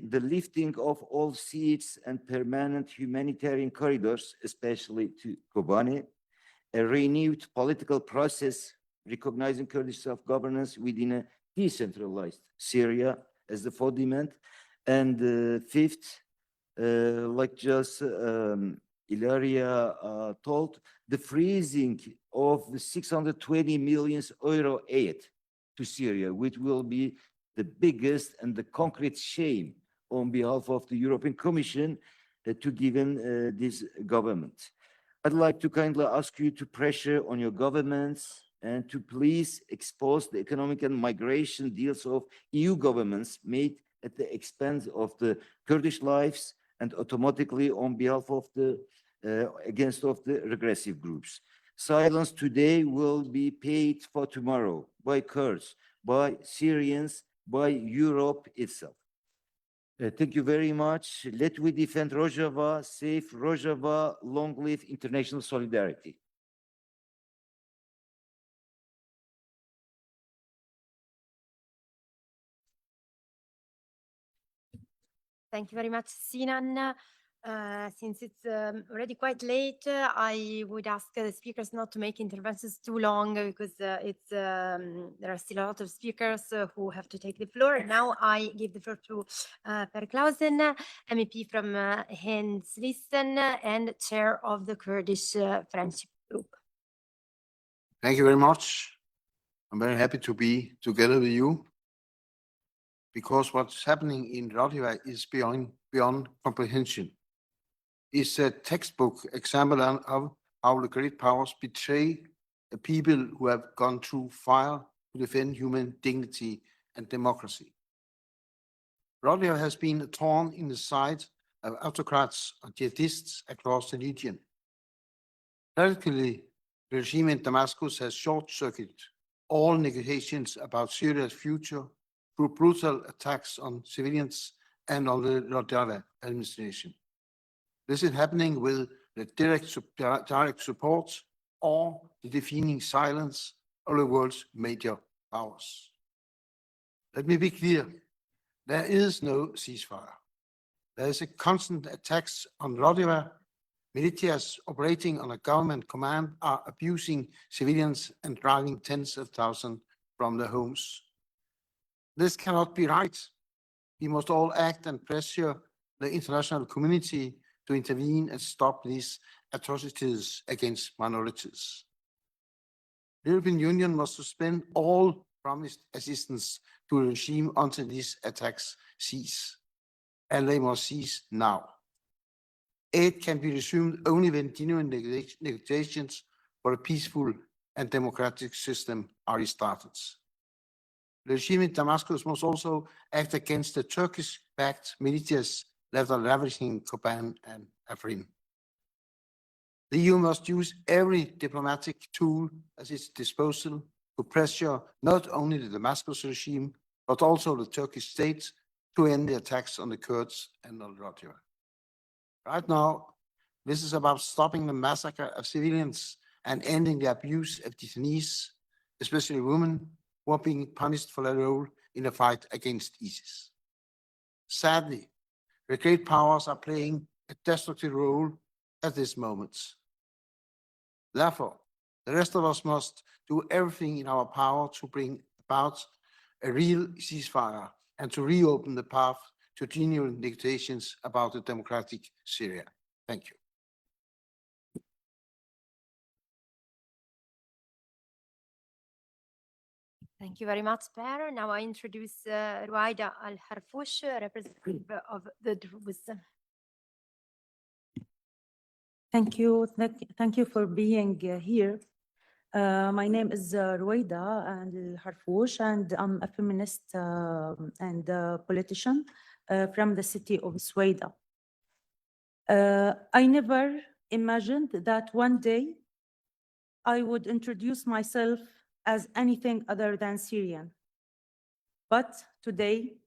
the lifting of all siege and permanent humanitarian corridors, especially to Kobani, a renewed political process recognizing Kurdish self-governance within a decentralized Syria as the 4th demand. And 5th, like just Ilaria told, the freezing of the 620 million euro aid to Syria, which will be the biggest and the concrete shame on behalf of the European Commission to given this government. I'd like to kindly ask you to pressure on your governments and to please expose the economic and migration deals of EU governments made at the expense of the Kurdish lives and automatically on behalf of the against of the regressive groups. Silence today will be paid for tomorrow by Kurds, by Syrians, by Europe itself. Thank you very much. Let we defend Rojava, save Rojava, long live international solidarity. Thank you very much, Sinan. Since it's already quite late, I would ask the speakers not to make interventions too long because there are still a lot of speakers who have to take the floor. Now I give the floor to Per Clausen, MEP from Enhedslisten and chair of the Kurdish Friendship Group. Thank you very much. I'm very happy to be together with you because what's happening in Rojava is beyond comprehension. It's a textbook example of how the great powers betray the people who have gone through fire to defend human dignity and democracy. Rojava has been a thorn in the side of autocrats and jihadists across the region. Tragically, the regime in Damascus has short-circuited all negotiations about Syria's future through brutal attacks on civilians and on the Rojava administration. This is happening with the direct support or the deafening silence of the world's major powers. Let me be clear, there is no ceasefire. There is a constant attacks on Rojava. Militias operating on a government command are abusing civilians and driving tens of thousands from their homes. This cannot be right. We must all act and pressure the international community to intervene and stop these atrocities against minorities. The European Union must suspend all promised assistance to the regime until these attacks cease, and they must cease now. Aid can be resumed only when genuine negotiations for a peaceful and democratic system are restarted. The regime in Damascus must also act against the Turkish-backed militias that are ravaging Kobani and Afrin. The EU must use every diplomatic tool at its disposal to pressure not only the Damascus regime, but also the Turkish state to end the attacks on the Kurds and on Rojava. Right now, this is about stopping the massacre of civilians and ending the abuse of detainees, especially women who are being punished for their role in the fight against ISIS. Sadly, the great powers are playing a destructive role at this moment. Therefore, the rest of us must do everything in our power to bring about a real ceasefire and to reopen the path to genuine negotiations about a democratic Syria. Thank you. Thank you very much, Per. Now I introduce Rwaida Al Harfoush, representative of the Druze. Thank you. Thank you for being here. My name is Rwaida Al Harfoush, and I'm a feminist and politician from the city of Sweden. I never imagined that one day I would introduce myself as anything other than Syrian. But today,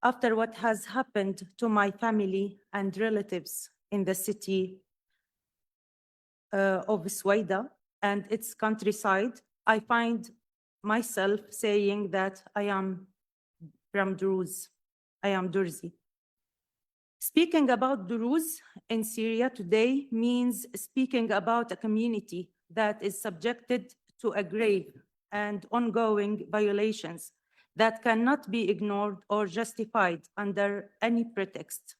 after what has happened to my family and relatives in the city of Sweden and its countryside, I find myself saying that I am from Druze. I am Durzi. Speaking about Druze in Syria today means speaking about a community that is subjected to a grave and ongoing violations that cannot be ignored or justified under any pretext.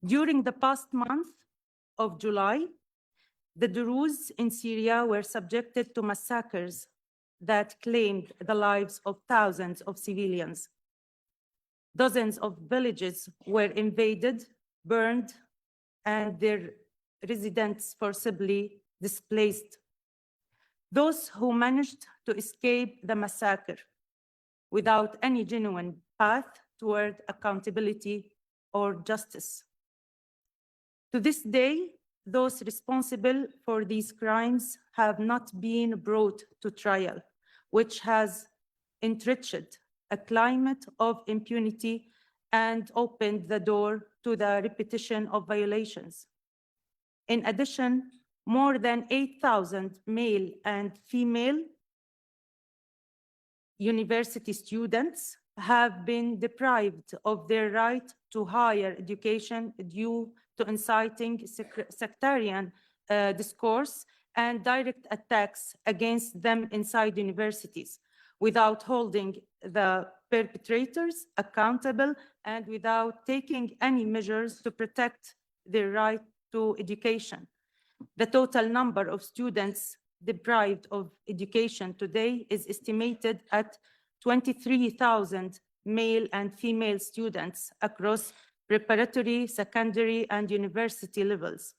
During the past month of July, the Druze in Syria were subjected to massacres that claimed the lives of thousands of civilians. Dozens of villages were invaded, burned, and their residents forcibly displaced. Those who managed to escape the massacre without any genuine path toward accountability or justice. To this day, those responsible for these crimes have not been brought to trial, which has enriched a climate of impunity and opened the door to the repetition of violations. In addition, more than 8,000 male and female university students have been deprived of their right to higher education due to inciting sectarian discourse and direct attacks against them inside universities, without holding the perpetrators accountable and without taking any measures to protect their right to education. The total number of students deprived of education today is estimated at 23,000 male and female students across preparatory, secondary, and university levels.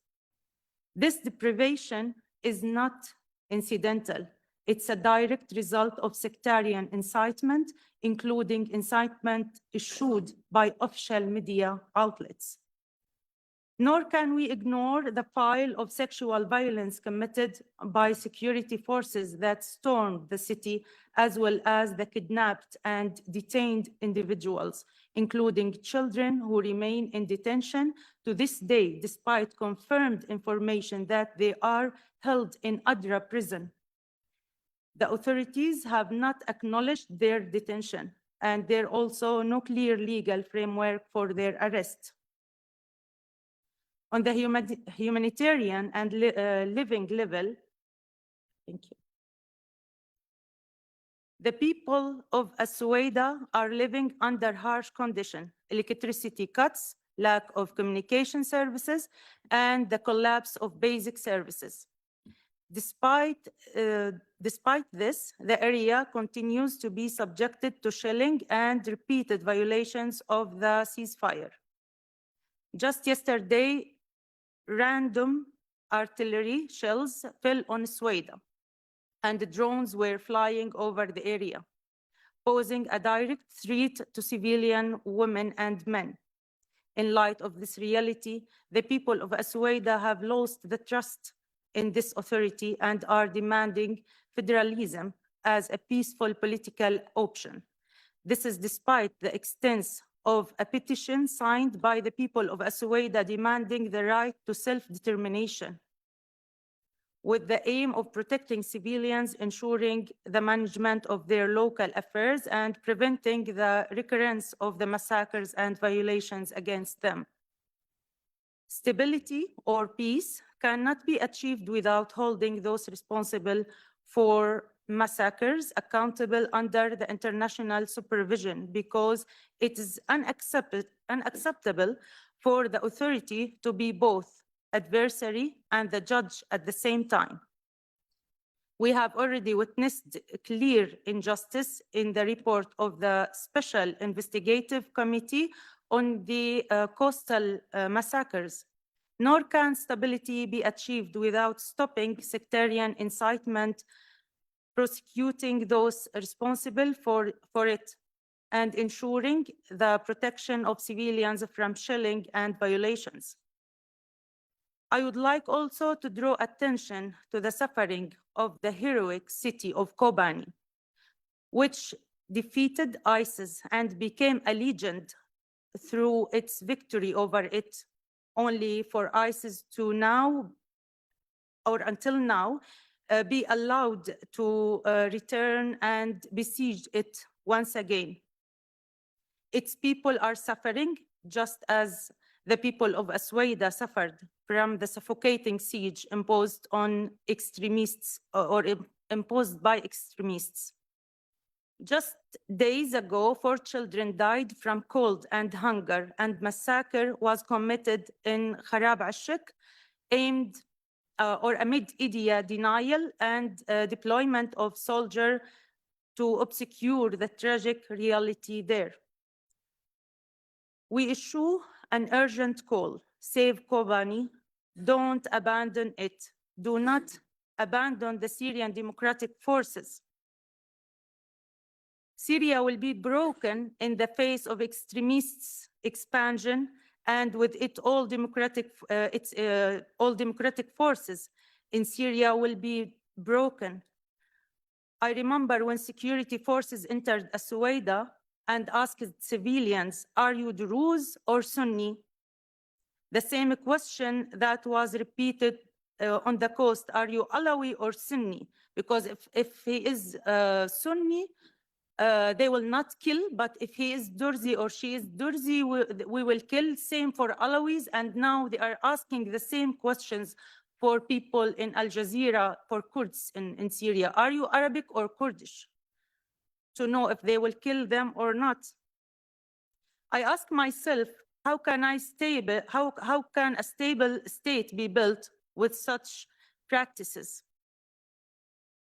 This deprivation is not incidental. It's a direct result of sectarian incitement, including incitement issued by official media outlets. Nor can we ignore the file of sexual violence committed by security forces that stormed the city, as well as the kidnapped and detained individuals, including children who remain in detention to this day, despite confirmed information that they are held in Adra prison. The authorities have not acknowledged their detention, and there is also no clear legal framework for their arrest. On the humanitarian and living level, thank you. The people of Asweda are living under harsh conditions: electricity cuts, lack of communication services, and the collapse of basic services. Despite this, the area continues to be subjected to shelling and repeated violations of the ceasefire. Just yesterday, random artillery shells fell on Sweden, and the drones were flying over the area, posing a direct threat to civilian women and men. In light of this reality, the people of Asweda have lost the trust in this authority and are demanding federalism as a peaceful political option. This is despite the extent of a petition signed by the people of Asweda demanding the right to self-determination, with the aim of protecting civilians, ensuring the management of their local affairs, and preventing the recurrence of the massacres and violations against them. Stability or peace cannot be achieved without holding those responsible for massacres accountable under the international supervision, because it is unacceptable for the authority to be both adversary and the judge at the same time. We have already witnessed clear injustice in the report of the Special Investigative Committee on the coastal massacres. Nor can stability be achieved without stopping sectarian incitement, prosecuting those responsible for it, and ensuring the protection of civilians from shelling and violations. I would like also to draw attention to the suffering of the heroic city of Kobani, which defeated ISIS and became a legend through its victory over it, only for ISIS to now, or until now, be allowed to return and besiege it once again. Its people are suffering just as the people of Asweda suffered from the suffocating siege imposed on extremists or imposed by extremists. Just days ago, 4 children died from cold and hunger, and massacre was committed in Kharab al-Shik, aimed or amid Idia denial and deployment of soldiers to obscure the tragic reality there. We issue an urgent call: save Kobani, don't abandon it, do not abandon the Syrian Democratic Forces. Syria will be broken in the face of extremists' expansion, and with it, all democratic forces in Syria will be broken. I remember when security forces entered Asweda and asked civilians, "Are you Druze or Sunni?" The same question that was repeated on the coast, "Are you Alawi or Sunni?" Because if he is Sunni, they will not kill, but if he is Durzi or she is Durzi, we will kill. Same for Alawis, and now they are asking the same questions for people in Al Jazeera, for Kurds in Syria. Are you Arabic or Kurdish? To know if they will kill them or not. I ask myself, how can a stable state be built with such practices?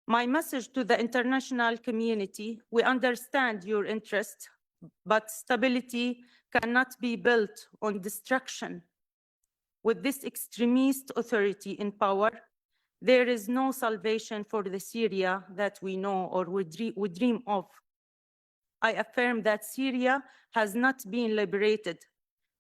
My message to the international community: we understand your interest, but stability cannot be built on destruction. With this extremist authority in power, there is no salvation for the Syria that we know or we dream of. I affirm that Syria has not been liberated.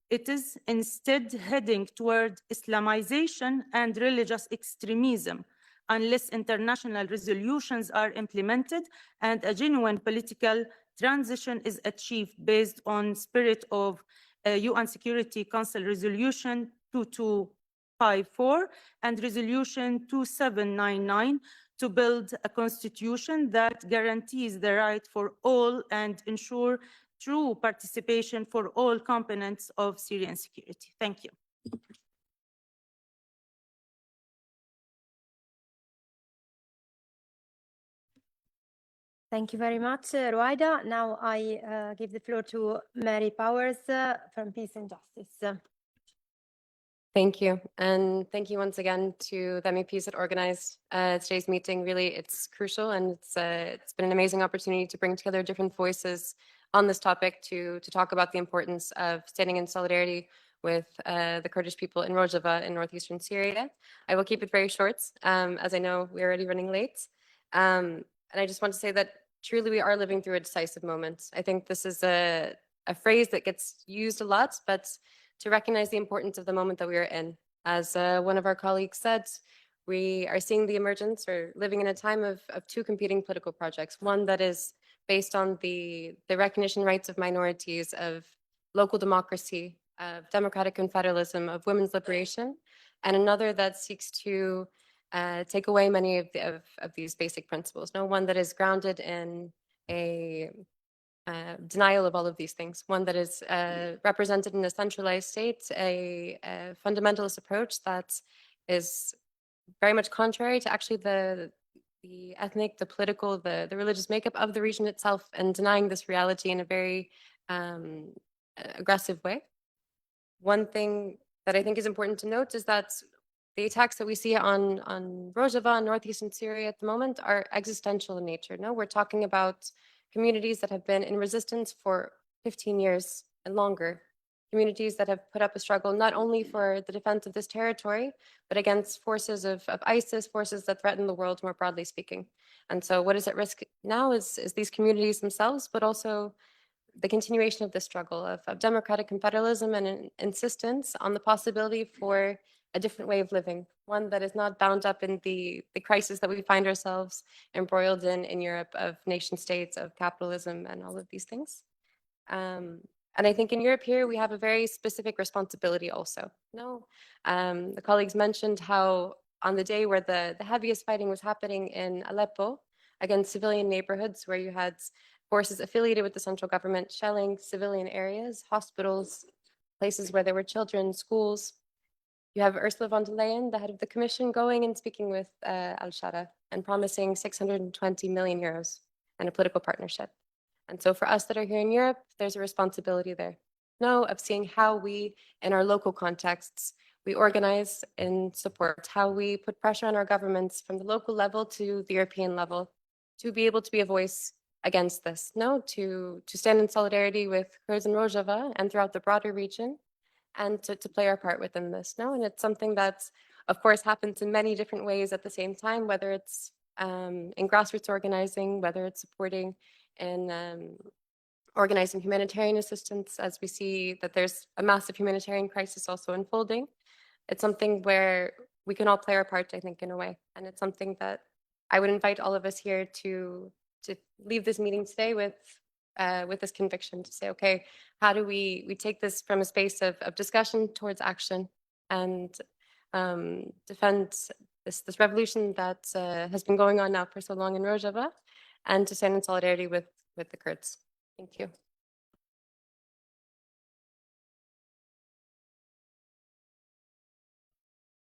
It is instead heading toward Islamization and religious extremism, unless international resolutions are implemented and a genuine political transition is achieved based on spirit of UN Security Council Resolution 2254 and Resolution 2799 to build a constitution that guarantees the right for all and ensure true participation for all components of Syrian security. Thank you. Thank you very much, Rwaida. Now I give the floor to Mary Powers from Peace and Justice. Thank you. And thank you once again to the MEPs that organized today's meeting. Really, it's crucial, and it's been an amazing opportunity to bring together different voices on this topic to talk about the importance of standing in solidarity with the Kurdish people in Rojava in northeastern Syria. I will keep it very short, as I know we're already running late. And I just want to say that truly we are living through a decisive moment. I think this is a phrase that gets used a lot, but to recognize the importance of the moment that we are in. As one of our colleagues said, we are seeing the emergence or living in a time of 2 competing political projects. One that is based on the recognition rights of minorities, of local democracy, of democratic confederalism, of women's liberation, and another that seeks to take away many of these basic principles. No, one that is grounded in a denial of all of these things, one that is represented in a centralized state, a fundamentalist approach that is very much contrary to actually the the ethnic, the political, the religious makeup of the region itself, and denying this reality in a very aggressive way. One thing that I think is important to note is that the attacks that we see on Rojava and northeastern Syria at the moment are existential in nature. No, we're talking about communities that have been in resistance for 15 years and longer. Communities that have put up a struggle not only for the defense of this territory, but against forces of ISIS, forces that threaten the world more broadly speaking. And so what is at risk now is these communities themselves, but also the continuation of this struggle of democratic confederalism and an insistence on the possibility for a different way of living, one that is not bound up in the crisis that we find ourselves embroiled in Europe of nation states, of capitalism, and all of these things. And I think in Europe here, we have a very specific responsibility also. The colleagues mentioned how on the day where the heaviest fighting was happening in Aleppo against civilian neighborhoods, where you had forces affiliated with the central government shelling civilian areas, hospitals, places where there were children, schools. You have Ursula von der Leyen, the head of the Commission, going and speaking with Al-Shara and promising 620 million euros and a political partnership. And so for us that are here in Europe, there's a responsibility there. Of seeing how we, in our local contexts, we organize and support, how we put pressure on our governments from the local level to the European level to be able to be a voice against this, to stand in solidarity with Kurds in Rojava and throughout the broader region, and to play our part within this. And it's something that, of course, happens in many different ways at the same time, whether it's in grassroots organizing, whether it's supporting in organizing humanitarian assistance, as we see that there's a massive humanitarian crisis also unfolding. It's something where we can all play our part, I think, in a way. And it's something that I would invite all of us here to leave this meeting today with this conviction, to say, okay, how do we take this from a space of discussion towards action and defend this revolution that has been going on now for so long in Rojava, and to stand in solidarity with the Kurds. Thank you.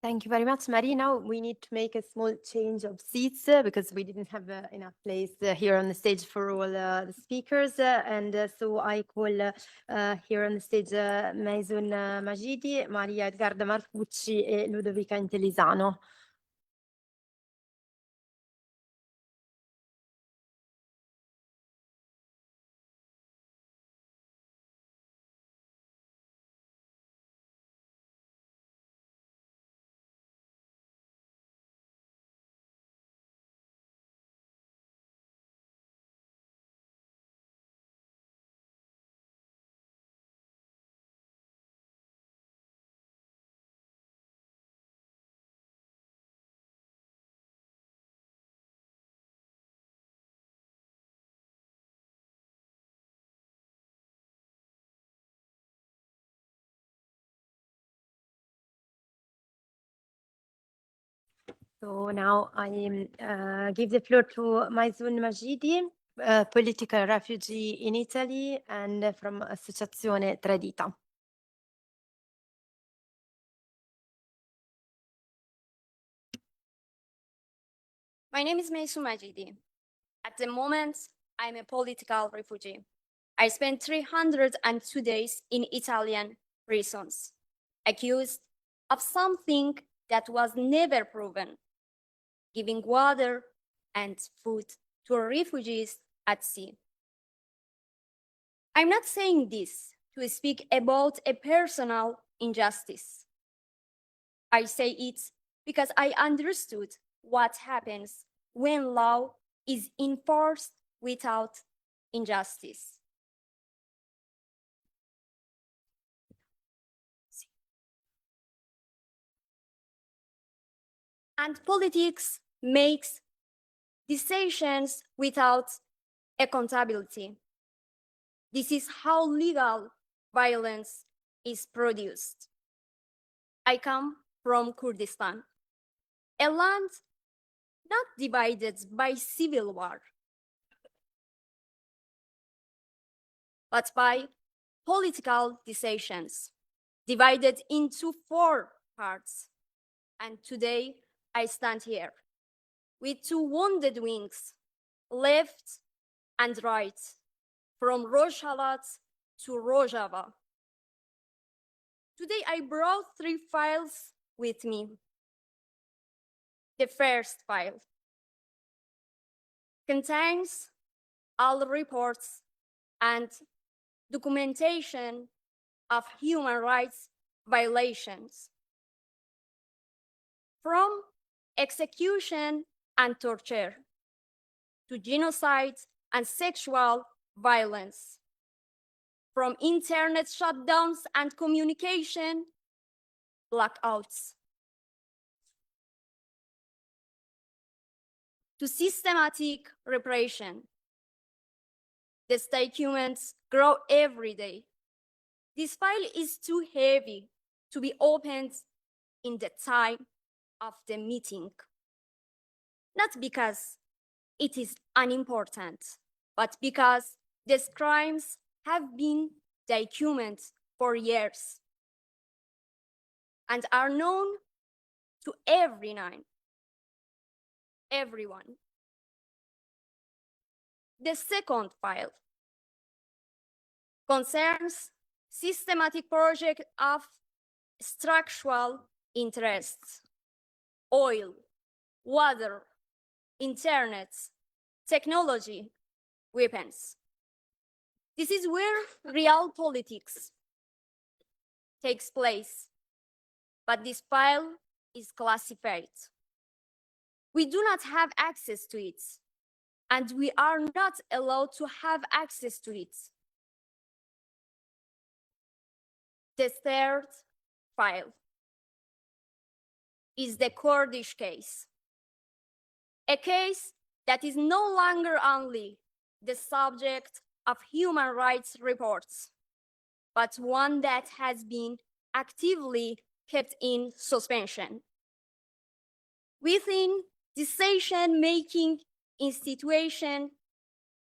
Thank you very much, Marie. Now we need to make a small change of seats because we didn't have enough place here on the stage for all the speakers. So I call here on the stage Maysoon Majidi, Maria Edgarda Marcucci e Ludovica Intellisano. So now I give the floor to Maysoon Majidi, political refugee in Italy and from Associazione Tradita. My name is Maysoon Majidi. At the moment, I'm a political refugee. I spent 302 days in Italian prisons, accused of something that was never proven, giving water and food to refugees at sea. I'm not saying this to speak about a personal injustice. I say it because I understood what happens when law is enforced without injustice. And politics makes decisions without accountability. This is how legal violence is produced. I come from Kurdistan, a land not divided by civil war, but by political decisions, divided into 4 parts. And today I stand here with 2 wounded wings, left and right, from Rojava to Rojava. Today I brought 3 files with me. The first file contains all reports and documentation of human rights violations, from execution and torture to genocide and sexual violence, from internet shutdowns and communication blackouts to systematic repression. The documents grow every day. This file is too heavy to be opened in the time of the meeting. Not because it is unimportant, but because these crimes have been documented for years and are known to everyone. The second file concerns systematic project of structural interests, oil, water, internet, technology, weapons. This is where real politics takes place, but this file is classified. We do not have access to it, and we are not allowed to have access to it. The third file is the Kurdish case, a case that is no longer only the subject of human rights reports, but one that has been actively kept in suspension within decision-making institution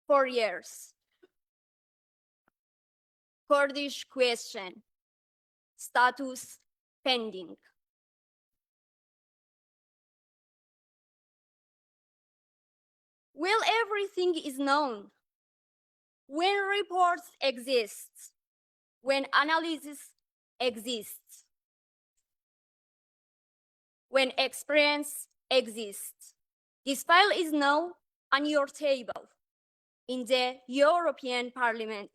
for years. Kurdish question, status pending. Well, everything is known. When reports exist, when analysis exists, when experience exists. This file is now on your table in the European Parliament.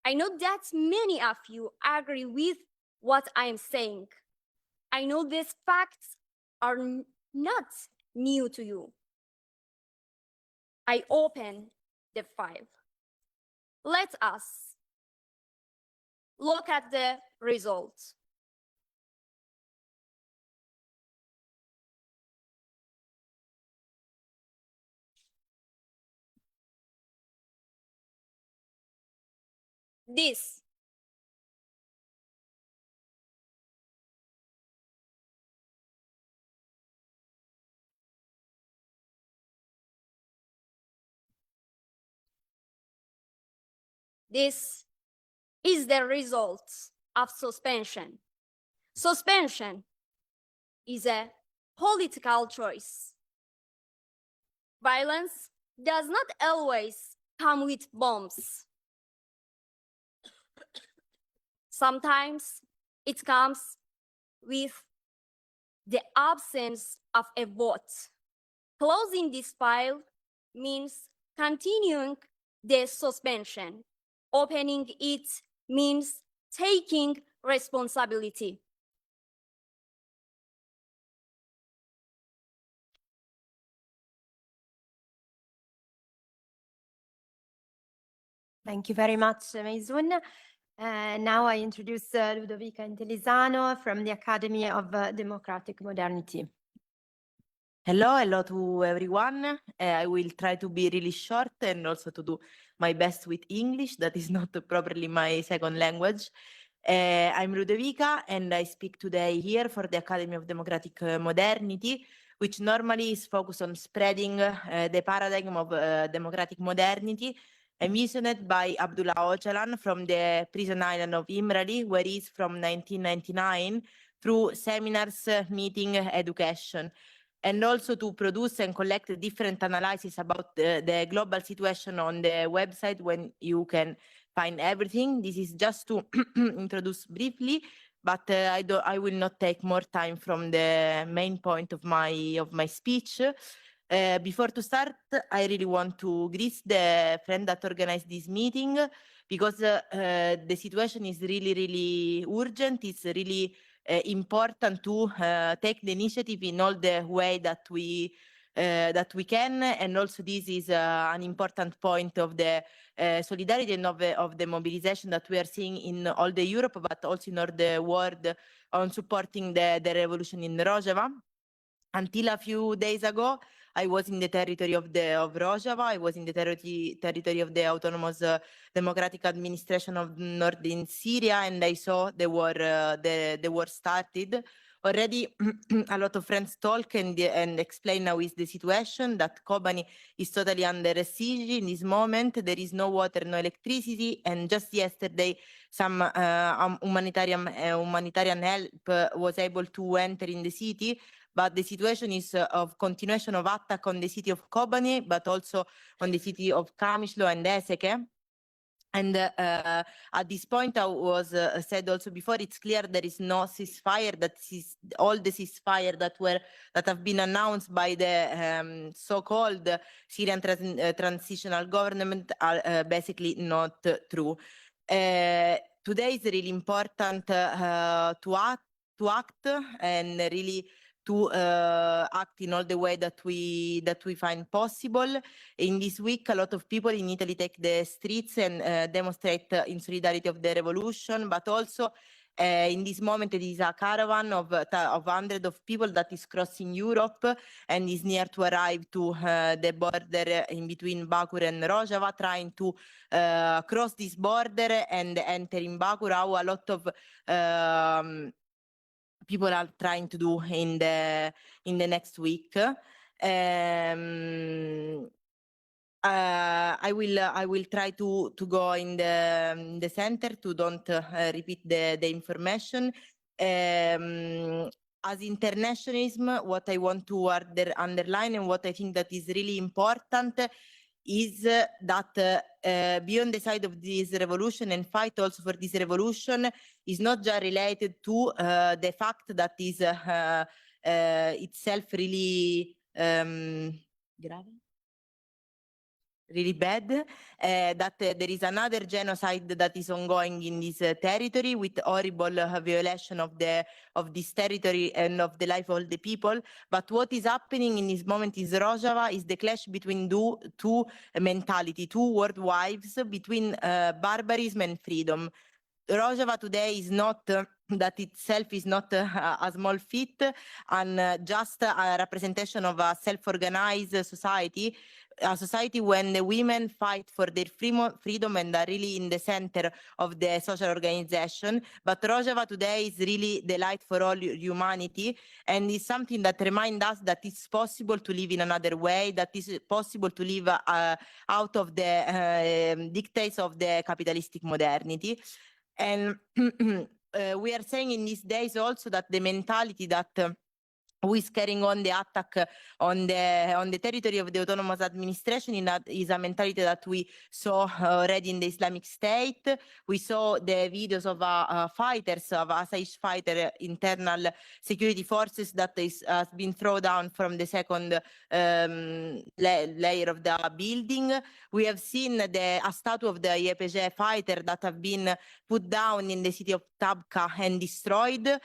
I know that many of you agree with what I am saying. I know these facts are not new to you. I open the file. Let us look at the results. This is the result of suspension. Suspension is a political choice. Violence does not always come with bombs. Sometimes it comes with the absence of a vote. Closing this file means continuing the suspension. Opening it means taking responsibility. Thank you very much, Maysoon. Now I introduce Ludovica Intellisano from the Academy of Democratic Modernity. Hello to everyone. I will try to be really short and also to do my best with English. That is not properly my second language. I'm Ludovica and I speak today here for the Academy of Democratic Modernity, which normally is focused on spreading the paradigm of democratic modernity envisioned by Abdullah Öcalan from the prison island of Imrali, where he is from 1999, through seminars, meeting, education. and also to produce and collect different analysis about the global situation on the website when you can find everything. This is just to introduce briefly, but I will not take more time from the main point of my speech. Before to start, I really want to greet the friend that organized this meeting, because the situation is really urgent. It's really important to take the initiative in all the way that we can, and also this is an important point of the solidarity and of the mobilization that we are seeing in all the Europe, but also in all the world, on supporting the revolution in Rojava. Until a few days ago, I was in the territory of Rojava. I was in the territory of the autonomous democratic administration of northern Syria, and I saw the war started. Already, a lot of friends talk and explain now is the situation, that Kobani is totally under siege in this moment. There is no water, no electricity, and just yesterday, some humanitarian help was able to enter in the city. But the situation is of continuation of attack on the city of Kobani, but also on the city of Kamishlo and Eseke. And at this point, I was said also before, it's clear there is no ceasefire. That is all the ceasefire that have been announced by the so-called Syrian transitional government are basically not true. Today is really important to act and really to act in all the way that we find possible. In this week, a lot of people in Italy take the streets and demonstrate in solidarity of the revolution, but also in this moment, it is a caravan of hundreds of people that is crossing Europe and is near to arrive to the border in between Bakur and Rojava, trying to cross this border and enter in Bakur. How a lot of people are trying to do in the next week. I will try to go in the center to don't repeat the information. As internationalism, what I want to underline and what I think that is really important is that beyond the side of this revolution and fight also for this revolution is not just related to the fact that is itself really really bad, that there is another genocide that is ongoing in this territory with horrible violation of this territory and of the life of the people. But what is happening in this moment is Rojava is the clash between two mentality, two world wives, between barbarism and freedom. Rojava today is not that itself is not a small feat and just a representation of a self-organized society, a society when the women fight for their freedom and are really in the center of the social organization. But Rojava today is really the light for all humanity, and is something that reminds us that it's possible to live in another way, that it's possible to live out of the dictates of the capitalistic modernity. And we are saying in these days also that the mentality that who is carrying on the attack on the territory of the autonomous administration is a mentality that we saw already in the Islamic State. We saw the videos of fighters, of Asaish fighter, internal security forces that has been thrown down from the second layer of the building. We have seen a statue of the YPG fighter that have been put down in the city of Tabqa and destroyed.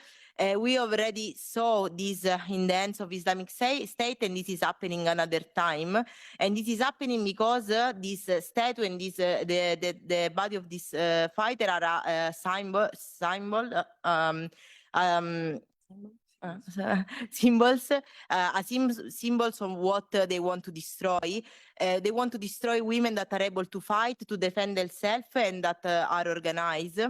We already saw this in the hands of Islamic State, and this is happening another time. And this is happening because this statue and this the body of this fighter are a symbols of what they want to destroy. They want to destroy women that are able to fight, to defend themselves, and that are organized.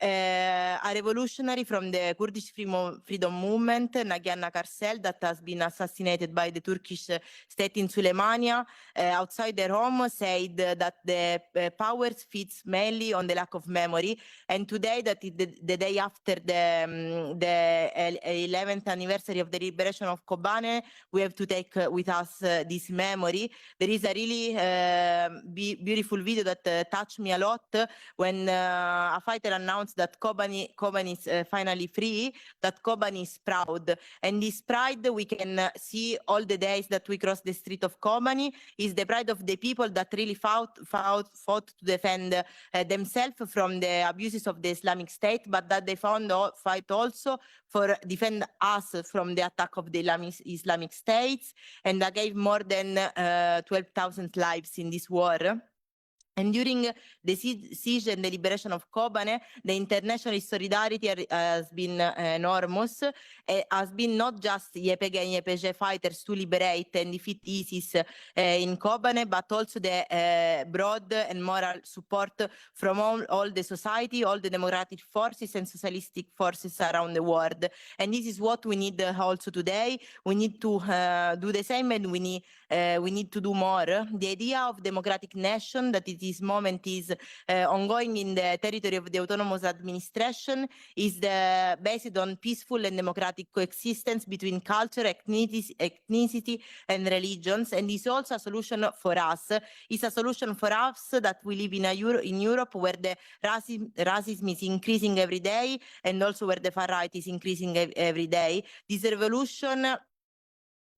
a revolutionary from the Kurdish freedom movement, Nagihan Karsel, that has been assassinated by the Turkish state in Sulemania, outside their home, said that the power feeds mainly on the lack of memory. And today, that is the day after the 11th anniversary of the liberation of Kobane, we have to take with us this memory. There is a really beautiful video that touched me a lot when a fighter announced that Kobane is finally free, that Kobane is proud. And this pride we can see all the days that we cross the street of Kobane is the pride of the people that really fought to defend themselves from the abuses of the Islamic State, but that they fight also for defend us from the attack of the Islamic States, and that gave more than 12,000 lives in this war. And during the siege and the liberation of Kobane, the international solidarity has been enormous. It has been not just YPG and YPG fighters to liberate and defeat ISIS in Kobane, but also the broad and moral support from all the society, all the democratic forces and socialistic forces around the world. And this is what we need also today. We need to do the same, and we need to do more. The idea of democratic nation that this moment is ongoing in the territory of the autonomous administration is based on peaceful and democratic coexistence between culture, ethnicity, and religions, and is also a solution for us. It's a solution for us that we live in Europe, where the racism is increasing every day, and also where the far right is increasing every day. This revolution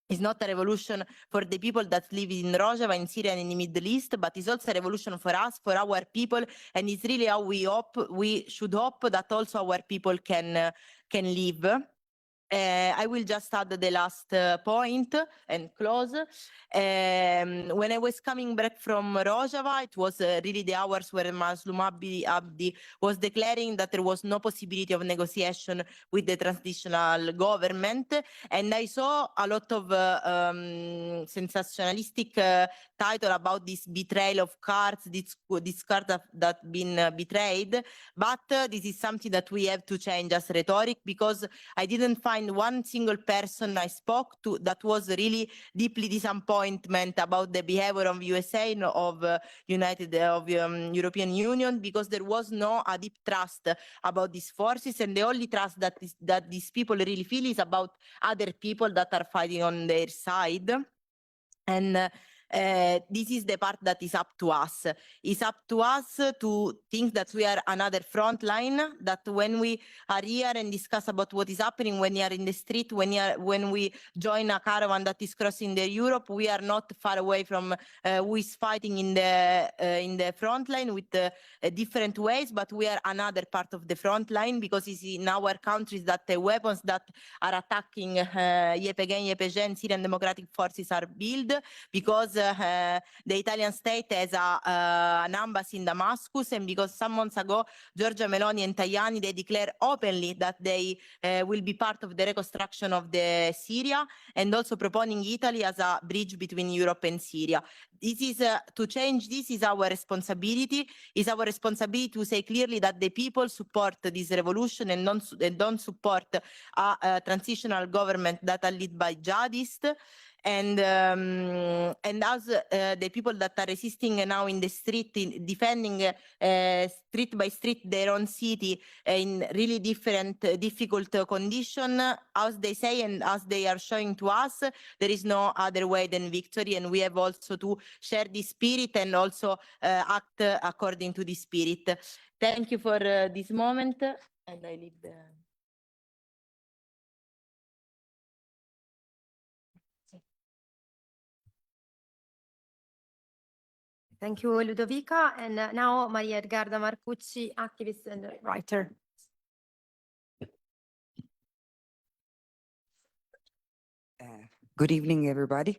is not a revolution for the people that live in Rojava, in Syria, and in the Middle East, but it's also a revolution for us, for our people, and it's really how we should hope that also our people can live. I will just add the last point and close. When I was coming back from Rojava, it was really the hours where Mazloum Abdi was declaring that there was no possibility of negotiation with the transitional government. And I saw a lot of sensationalistic title about this betrayal of cards, this card that been betrayed. But this is something that we have to change as rhetoric, because I didn't find one single person I spoke to that was really deeply disappointment about the behavior of USA and of European Union, because there was no a deep trust about these forces, and the only trust that these people really feel is about other people that are fighting on their side. And this is the part that is up to us. It's up to us to think that we are another front line, that when we are here and discuss about what is happening, when we are in the street, when we join a caravan that is crossing the Europe, we are not far away from who is fighting in the front line with different ways, but we are another part of the front line, because it's in our countries that the weapons that are attacking YPG and Syrian Democratic Forces are built, because the Italian state has an embassy in Damascus, and because some months ago Giorgia Meloni and Tajani, they declared openly that they will be part of the reconstruction of the Syria, and also proponing Italy as a bridge between Europe and Syria. This is to change. This is our responsibility. It's our responsibility to say clearly that the people support this revolution and don't support a transitional government that are led by jihadists. And as the people that are resisting now in the street, defending street by street their own city in really difficult condition, as they say and as they are showing to us, there is no other way than victory. And we have also to share this spirit and also act according to this spirit. Thank you for this moment, and I leave the... Thank you, Ludovica. And now Maria Edgarda Marcucci, activist and writer. Good evening, everybody.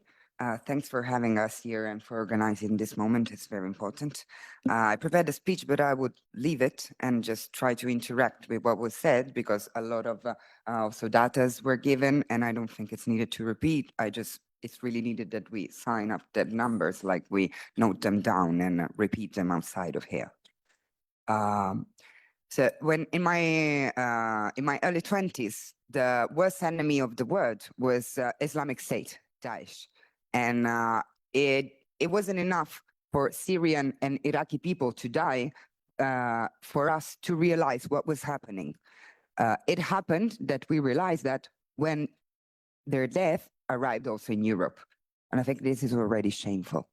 Thanks for having us here and for organizing this moment. It's very important. I prepared a speech, but I would leave it and just try to interact with what was said, because a lot of also datas were given, and I don't think it's needed to repeat. It's really needed that we sign up the numbers, like we note them down and repeat them outside of here. So when in my early 20s, the worst enemy of the world was Islamic State, Daesh, and it wasn't enough for Syrian and Iraqi people to die for us to realize what was happening. It happened that we realized that when their death arrived also in Europe, and I think this is already shameful.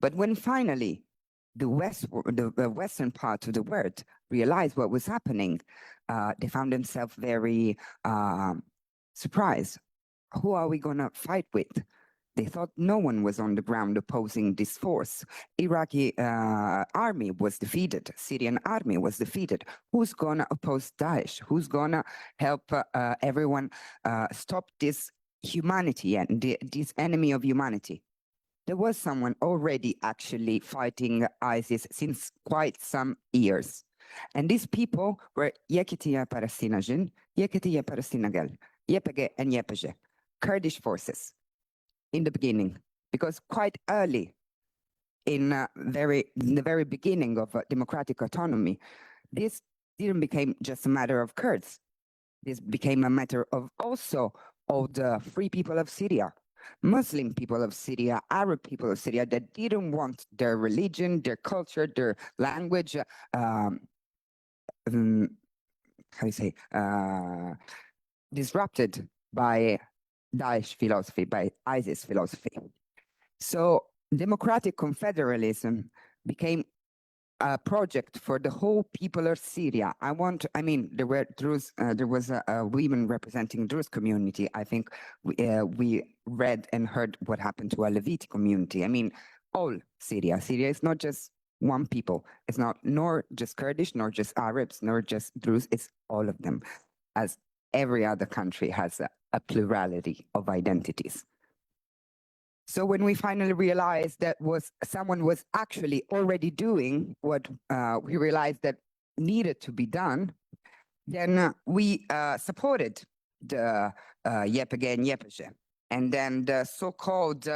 But when finally the Western part of the world realized what was happening, they found themselves very surprised. Who are we going to fight with? They thought no one was on the ground opposing this force. Iraqi army was defeated. Syrian army was defeated. Who's going to oppose Daesh? Who's going to help everyone stop this humanity and this enemy of humanity? There was someone already actually fighting ISIS since quite some years. And these people were Yekitiya Palestinajin, Yekitiya Palestinagal, Yepege and Yepeje, Kurdish forces in the beginning, because quite early in the very beginning of democratic autonomy, this didn't become just a matter of Kurds. This became a matter of also of the free people of Syria, Muslim people of Syria, Arab people of Syria that didn't want their religion, their culture, their language, disrupted by Daesh philosophy, by ISIS philosophy. So democratic confederalism became a project for the whole people of Syria. There were Druze, there was a women representing Druze community. I think we read and heard what happened to a Leviti community. I mean, all Syria. Syria is not just one people. It's not nor just Kurdish, nor just Arabs, nor just Druze. It's all of them, as every other country has a plurality of identities. So when we finally realized that someone was actually already doing what we realized that needed to be done, then we supported the Yepege and Yepeje. And then the so-called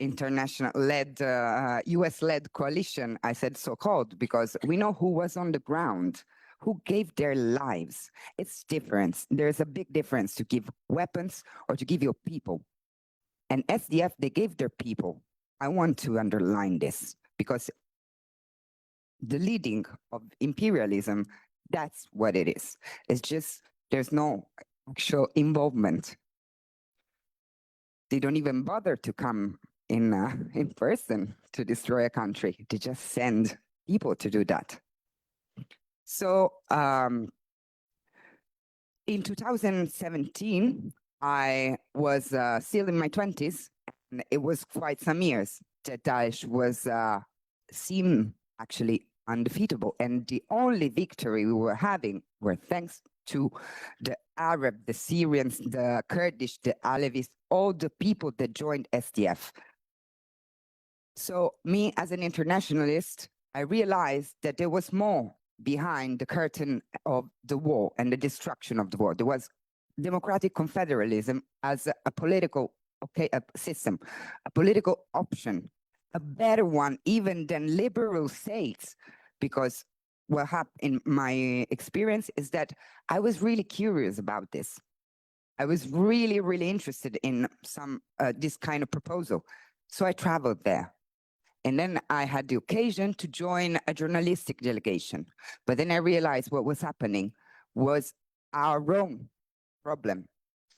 international-led, US-led coalition, I said so-called because we know who was on the ground, who gave their lives. It's different. There's a big difference to give weapons or to give your people. And SDF, they gave their people. I want to underline this because the leading of imperialism, that's what it is. It's just, there's no actual involvement. They don't even bother to come in person to destroy a country. They just send people to do that. So in 2017, I was still in my 20s, and it was quite some years that Daesh was seemed actually undefeatable. And the only victory we were having were thanks to the Arab, the Syrians, the Kurdish, the Alevis, all the people that joined SDF. So me as an internationalist, I realized that there was more behind the curtain of the war and the destruction of the war. There was democratic confederalism as a political system, a political option, a better one even than liberal states, because what happened in my experience is that I was really curious about this. I was really, really interested in this kind of proposal. So I traveled there. And then I had the occasion to join a journalistic delegation. But then I realized what was happening was our own problem,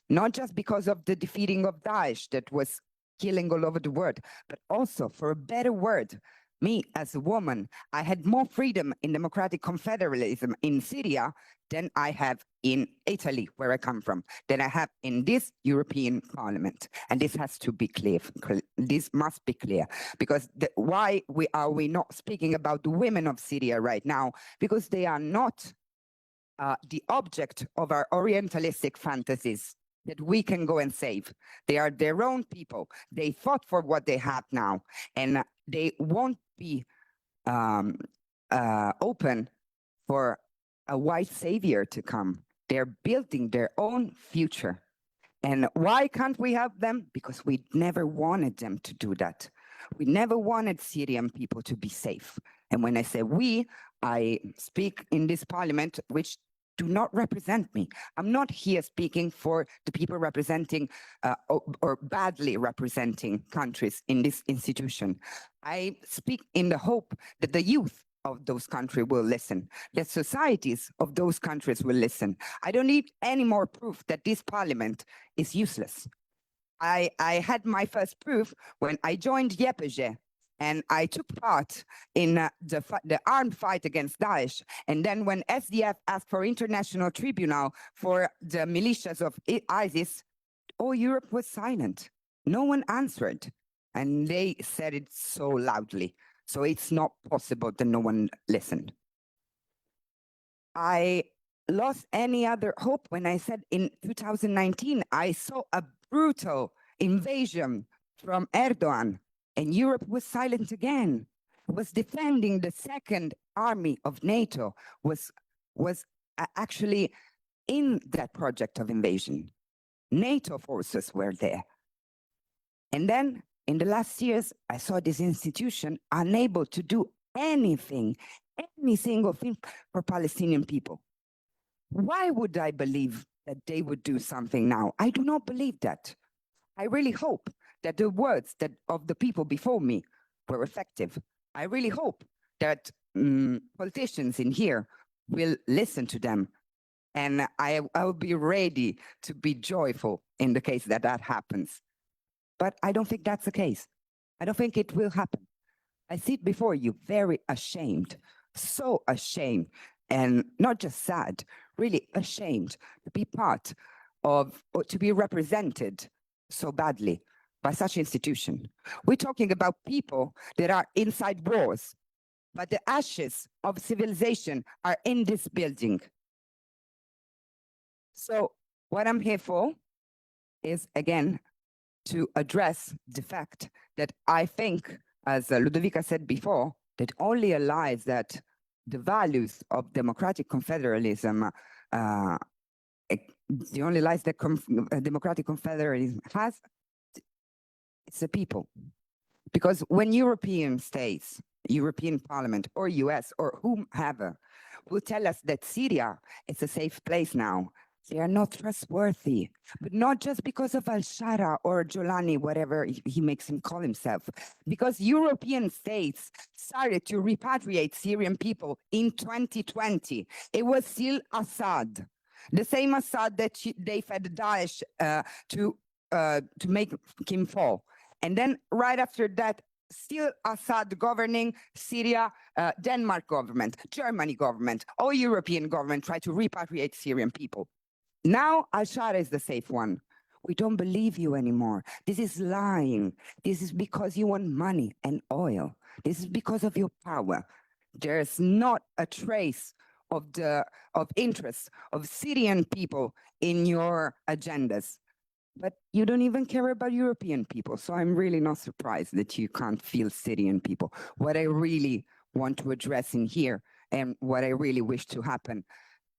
not just because of the defeating of Daesh that was killing all over the world, but also for a better word. Me as a woman, I had more freedom in democratic confederalism in Syria than I have in Italy, where I come from, than I have in this European Parliament. And this has to be clear. This must be clear, because why are we not speaking about the women of Syria right now? Because they are not the object of our Orientalistic fantasies that we can go and save. They are their own people. They fought for what they have now, and they won't be open for a white savior to come. They're building their own future. And why can't we help them? Because we never wanted them to do that. We never wanted Syrian people to be safe. And when I say we, I speak in this parliament, which do not represent me. I'm not here speaking for the people representing or badly representing countries in this institution. I speak in the hope that the youth of those countries will listen, that societies of those countries will listen. I don't need any more proof that this parliament is useless. I had my first proof when I joined YPG and I took part in the armed fight against Daesh. And then when SDF asked for international tribunal for the militias of ISIS, all Europe was silent. No one answered. And they said it so loudly. So it's not possible that no one listened. I lost any other hope when I said in 2019, I saw a brutal invasion from Erdogan, and Europe was silent again, was defending the second army of NATO, was actually in that project of invasion. NATO forces were there. And then in the last years, I saw this institution unable to do anything, any single thing for Palestinian people. Why would I believe that they would do something now? I do not believe that. I really hope that the words of the people before me were effective. I really hope that politicians in here will listen to them. And I will be ready to be joyful in the case that that happens. But I don't think that's the case. I don't think it will happen. I sit before you very ashamed, so ashamed, and not just sad, really ashamed to be part of, or to be represented so badly by such institution. We're talking about people that are inside wars, but the ashes of civilization are in this building. So what I'm here for is, again, to address the fact that I think, as Ludovica said before, that only allies that the values of democratic confederalism, the only lies that democratic confederalism has, it's the people. Because when European states, European Parliament or US or whomever will tell us that Syria is a safe place now, they are not trustworthy, but not just because of Al-Shara or Jolani, whatever he makes him call himself, because European states started to repatriate Syrian people in 2020. It was still Assad, the same Assad that they fed Daesh to make him fall. And then right after that, still Assad governing Syria, Denmark government, Germany government, all European government tried to repatriate Syrian people. Now Al-Shara is the safe one. We don't believe you anymore. This is lying. This is because you want money and oil. This is because of your power. There's not a trace of interest of Syrian people in your agendas. But you don't even care about European people. So I'm really not surprised that you can't feel Syrian people. What I really want to address in here, and what I really wish to happen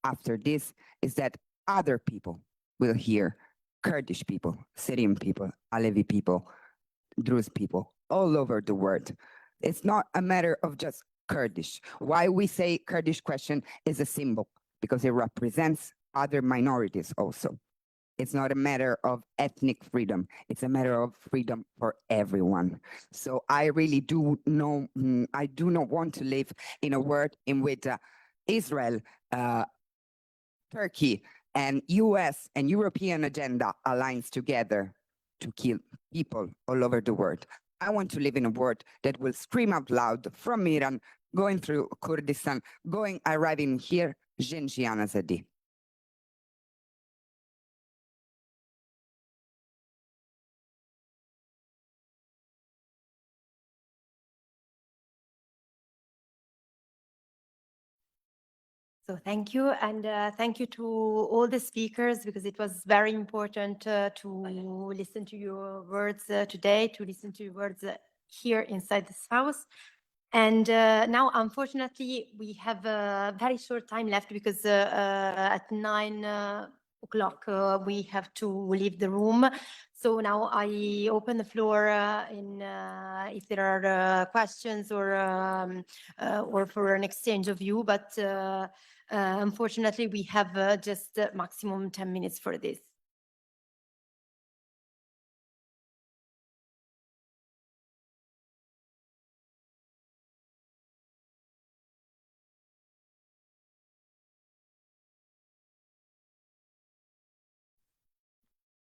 after this, is that other people will hear, Kurdish people, Syrian people, Alevi people, Druze people, all over the world. It's not a matter of just Kurdish. Why we say Kurdish question is a symbol, because it represents other minorities also. It's not a matter of ethnic freedom. It's a matter of freedom for everyone. So I really do know, I do not want to live in a world in which Israel, Turkey, and US and European agenda aligns together to kill people all over the world. I want to live in a world that will scream out loud from Iran, going through Kurdistan, arriving here, Jinjian Azadi. So thank you, and thank you to all the speakers, because it was very important to listen to your words today, to listen to your words here inside this house. And now, unfortunately, we have a very short time left, because at 9 o'clock, we have to leave the room. So now I open the floor if there are questions or for an exchange of view, but unfortunately we have just maximum 10 minutes for this.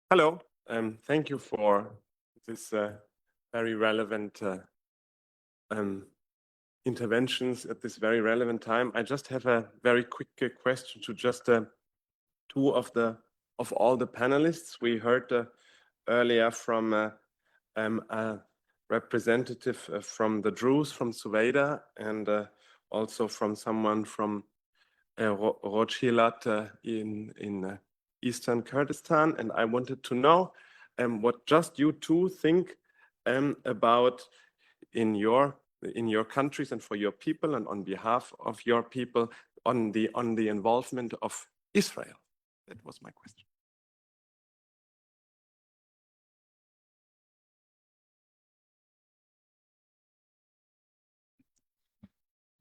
Hello, thank you for this very relevant interventions at this very relevant time. I just have a very quick question to just two of all the panelists. We heard earlier from a representative from the Druze, from Rwaida, and also from someone from Rojava in Eastern Kurdistan, and I wanted to know what just you two think about in your countries and for your people and on behalf of your people on the involvement of Israel. That was my question.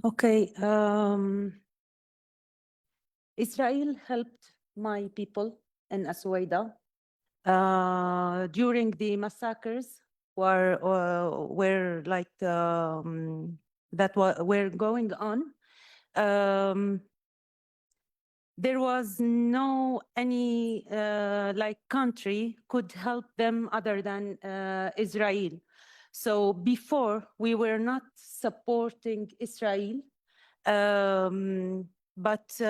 Okay. Israel helped my people in Rwaida during the massacres were like were going on. There was no any like country could help them other than Israel. So before we were not supporting Israel, but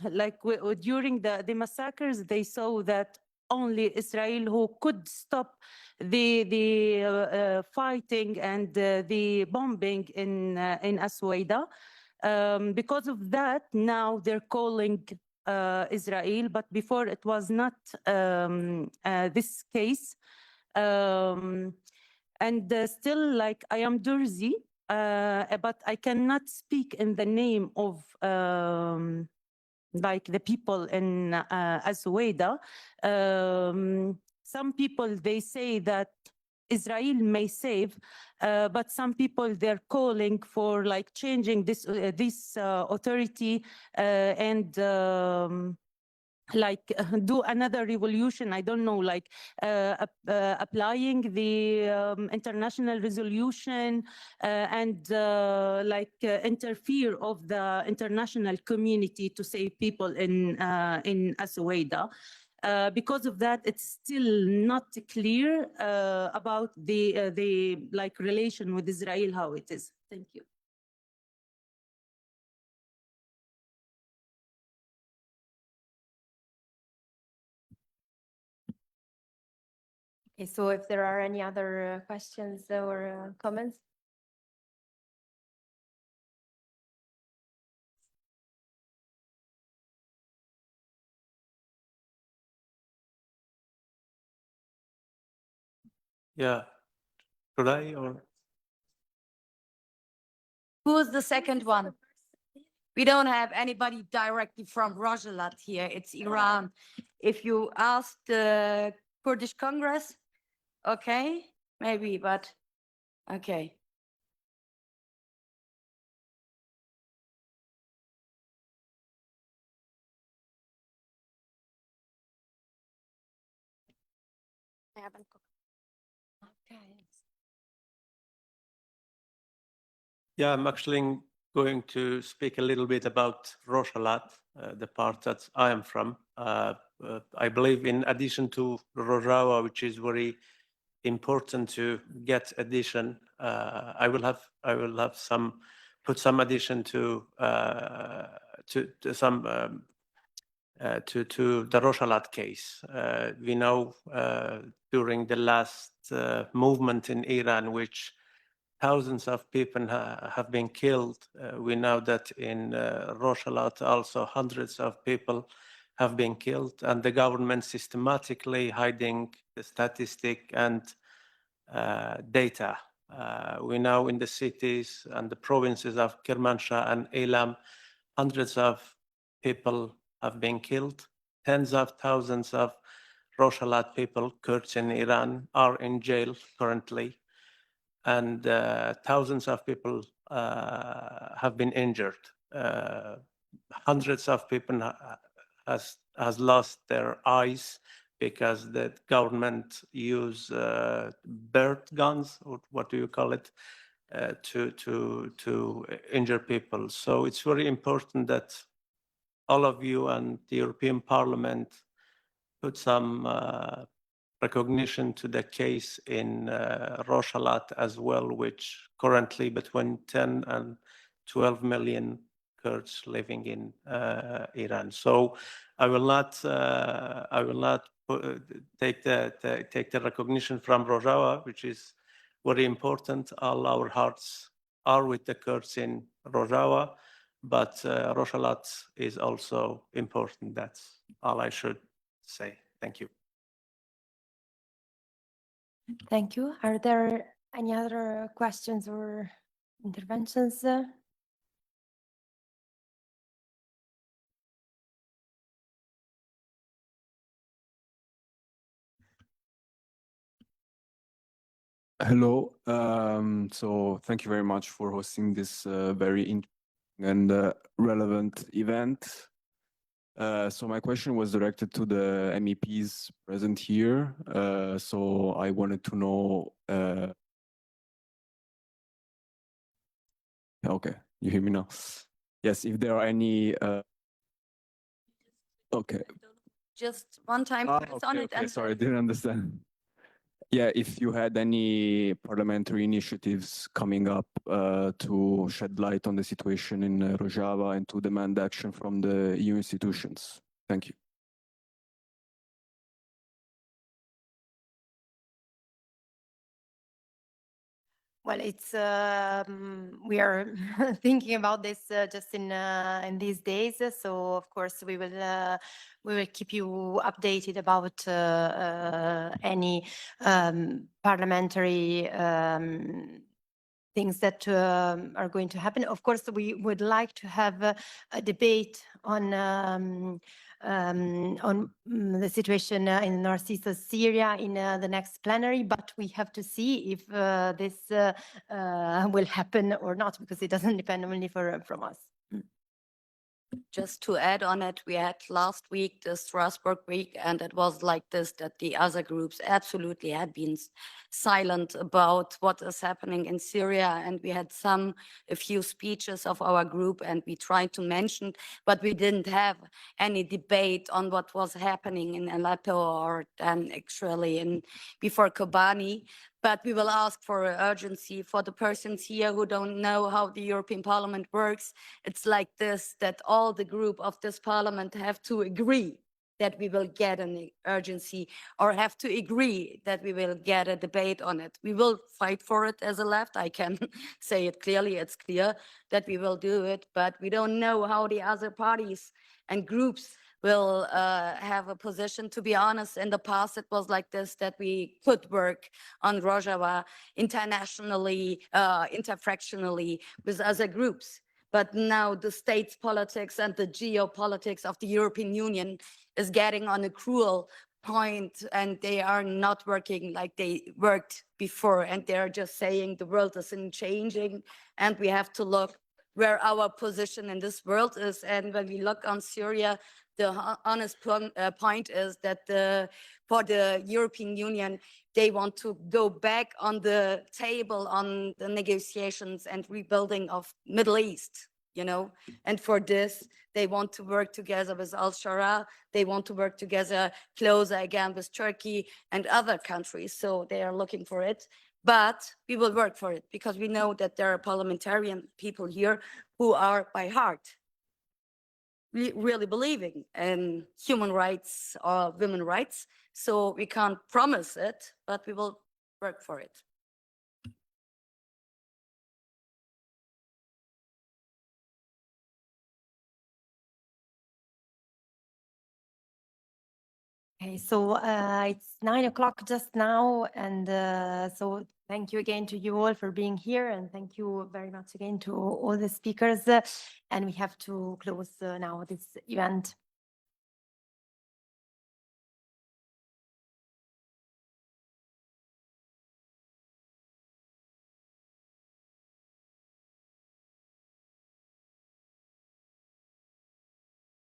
like during the massacres, they saw that only Israel who could stop the fighting and the bombing in Rwaida. Because of that, now they're calling Israel, but before it was not this case. And still, like, I am Durzi, but I cannot speak in the name of like the people in Rwaida. Some people, they say that Israel may save, but some people, they're calling for like changing this authority and like do another revolution. I don't know, like applying the international resolution and like interfere of the international community to save people in Rwaida. Because of that, it's still not clear about the like relation with Israel, how it is. Thank you. Okay, so if there are any other questions or comments? Yeah, could I or? Who's the second one? We don't have anybody directly from Rojava here. It's Iran. If you ask the Kurdish Congress, okay, maybe, but okay. Yeah, I'm actually going to speak a little bit about Rojava, the part that I am from. I believe in addition to Rojava, which is very important to get addition, I will have put some addition to the Rojava case. We know during the last movement in Iran, which thousands of people have been killed. We know that in Rojava also hundreds of people have been killed, and the government systematically hiding the statistic and data. We know in the cities and the provinces of Kermanshah and Elam, hundreds of people have been killed. tens of thousands of Rojava people, Kurds in Iran, are in jail currently, and thousands of people have been injured. Hundreds of people has lost their eyes because the government use bird guns, or what do you call it, to injure people. So it's very important that all of you and the European Parliament put some recognition to the case in Rojava as well, which currently between 10 and 12 million Kurds living in Iran. So I will not take the recognition from Rojava, which is very important. All our hearts are with the Kurds in Rojava, but Rojava is also important. That's all I should say. Thank you. Thank you. Are there any other questions or interventions? Hello. So thank you very much for hosting this very interesting and relevant event. So my question was directed to the MEPs present here. So I wanted to know. Okay, you hear me now? Yes, if there are any. Okay. Just one time press on it. Okay, and sorry, I didn't understand. Yeah, if you had any parliamentary initiatives coming up to shed light on the situation in Rojava and to demand action from the EU institutions. Thank you. Well, it's we are thinking about this just in these days. So of course we will keep you updated about any parliamentary things that are going to happen. Of course, we would like to have a debate on the situation in northeast of Syria in the next plenary, but we have to see if this will happen or not, because it doesn't depend only from us. Just to add on it, we had last week the Strasbourg week, and it was like this, that the other groups absolutely had been silent about what is happening in Syria. And we had a few speeches of our group, and we tried to mention, but we didn't have any debate on what was happening in Aleppo or actually before Kobani. But we will ask for urgency for the persons here who don't know how the European Parliament works. It's like this, that all the group of this parliament have to agree that we will get an urgency, or have to agree that we will get a debate on it. We will fight for it as a left. I can say it clearly. It's clear that we will do it, but we don't know how the other parties and groups will have a position. To be honest, in the past, it was like this, that we could work on Rojava internationally, interfractionally with other groups. But now the states politics and the geopolitics of the European Union is getting on a cruel point, and they are not working like they worked before. And they're just saying the world isn't changing, and we have to look where our position in this world is. And when we look on Syria, the honest point is that for the European Union, they want to go back on the table on the negotiations and rebuilding of Middle East, you know. And for this, they want to work together with Al-Sharaa. They want to work together closer again with Turkey and other countries. So they are looking for it. But we will work for it, because we know that there are parliamentarian people here who are by heart really believing in human rights or women's rights. So we can't promise it, but we will work for it. Okay, so it's 9 o'clock just now, and so thank you again to you all for being here, and thank you very much again to all the speakers. And we have to close now this event.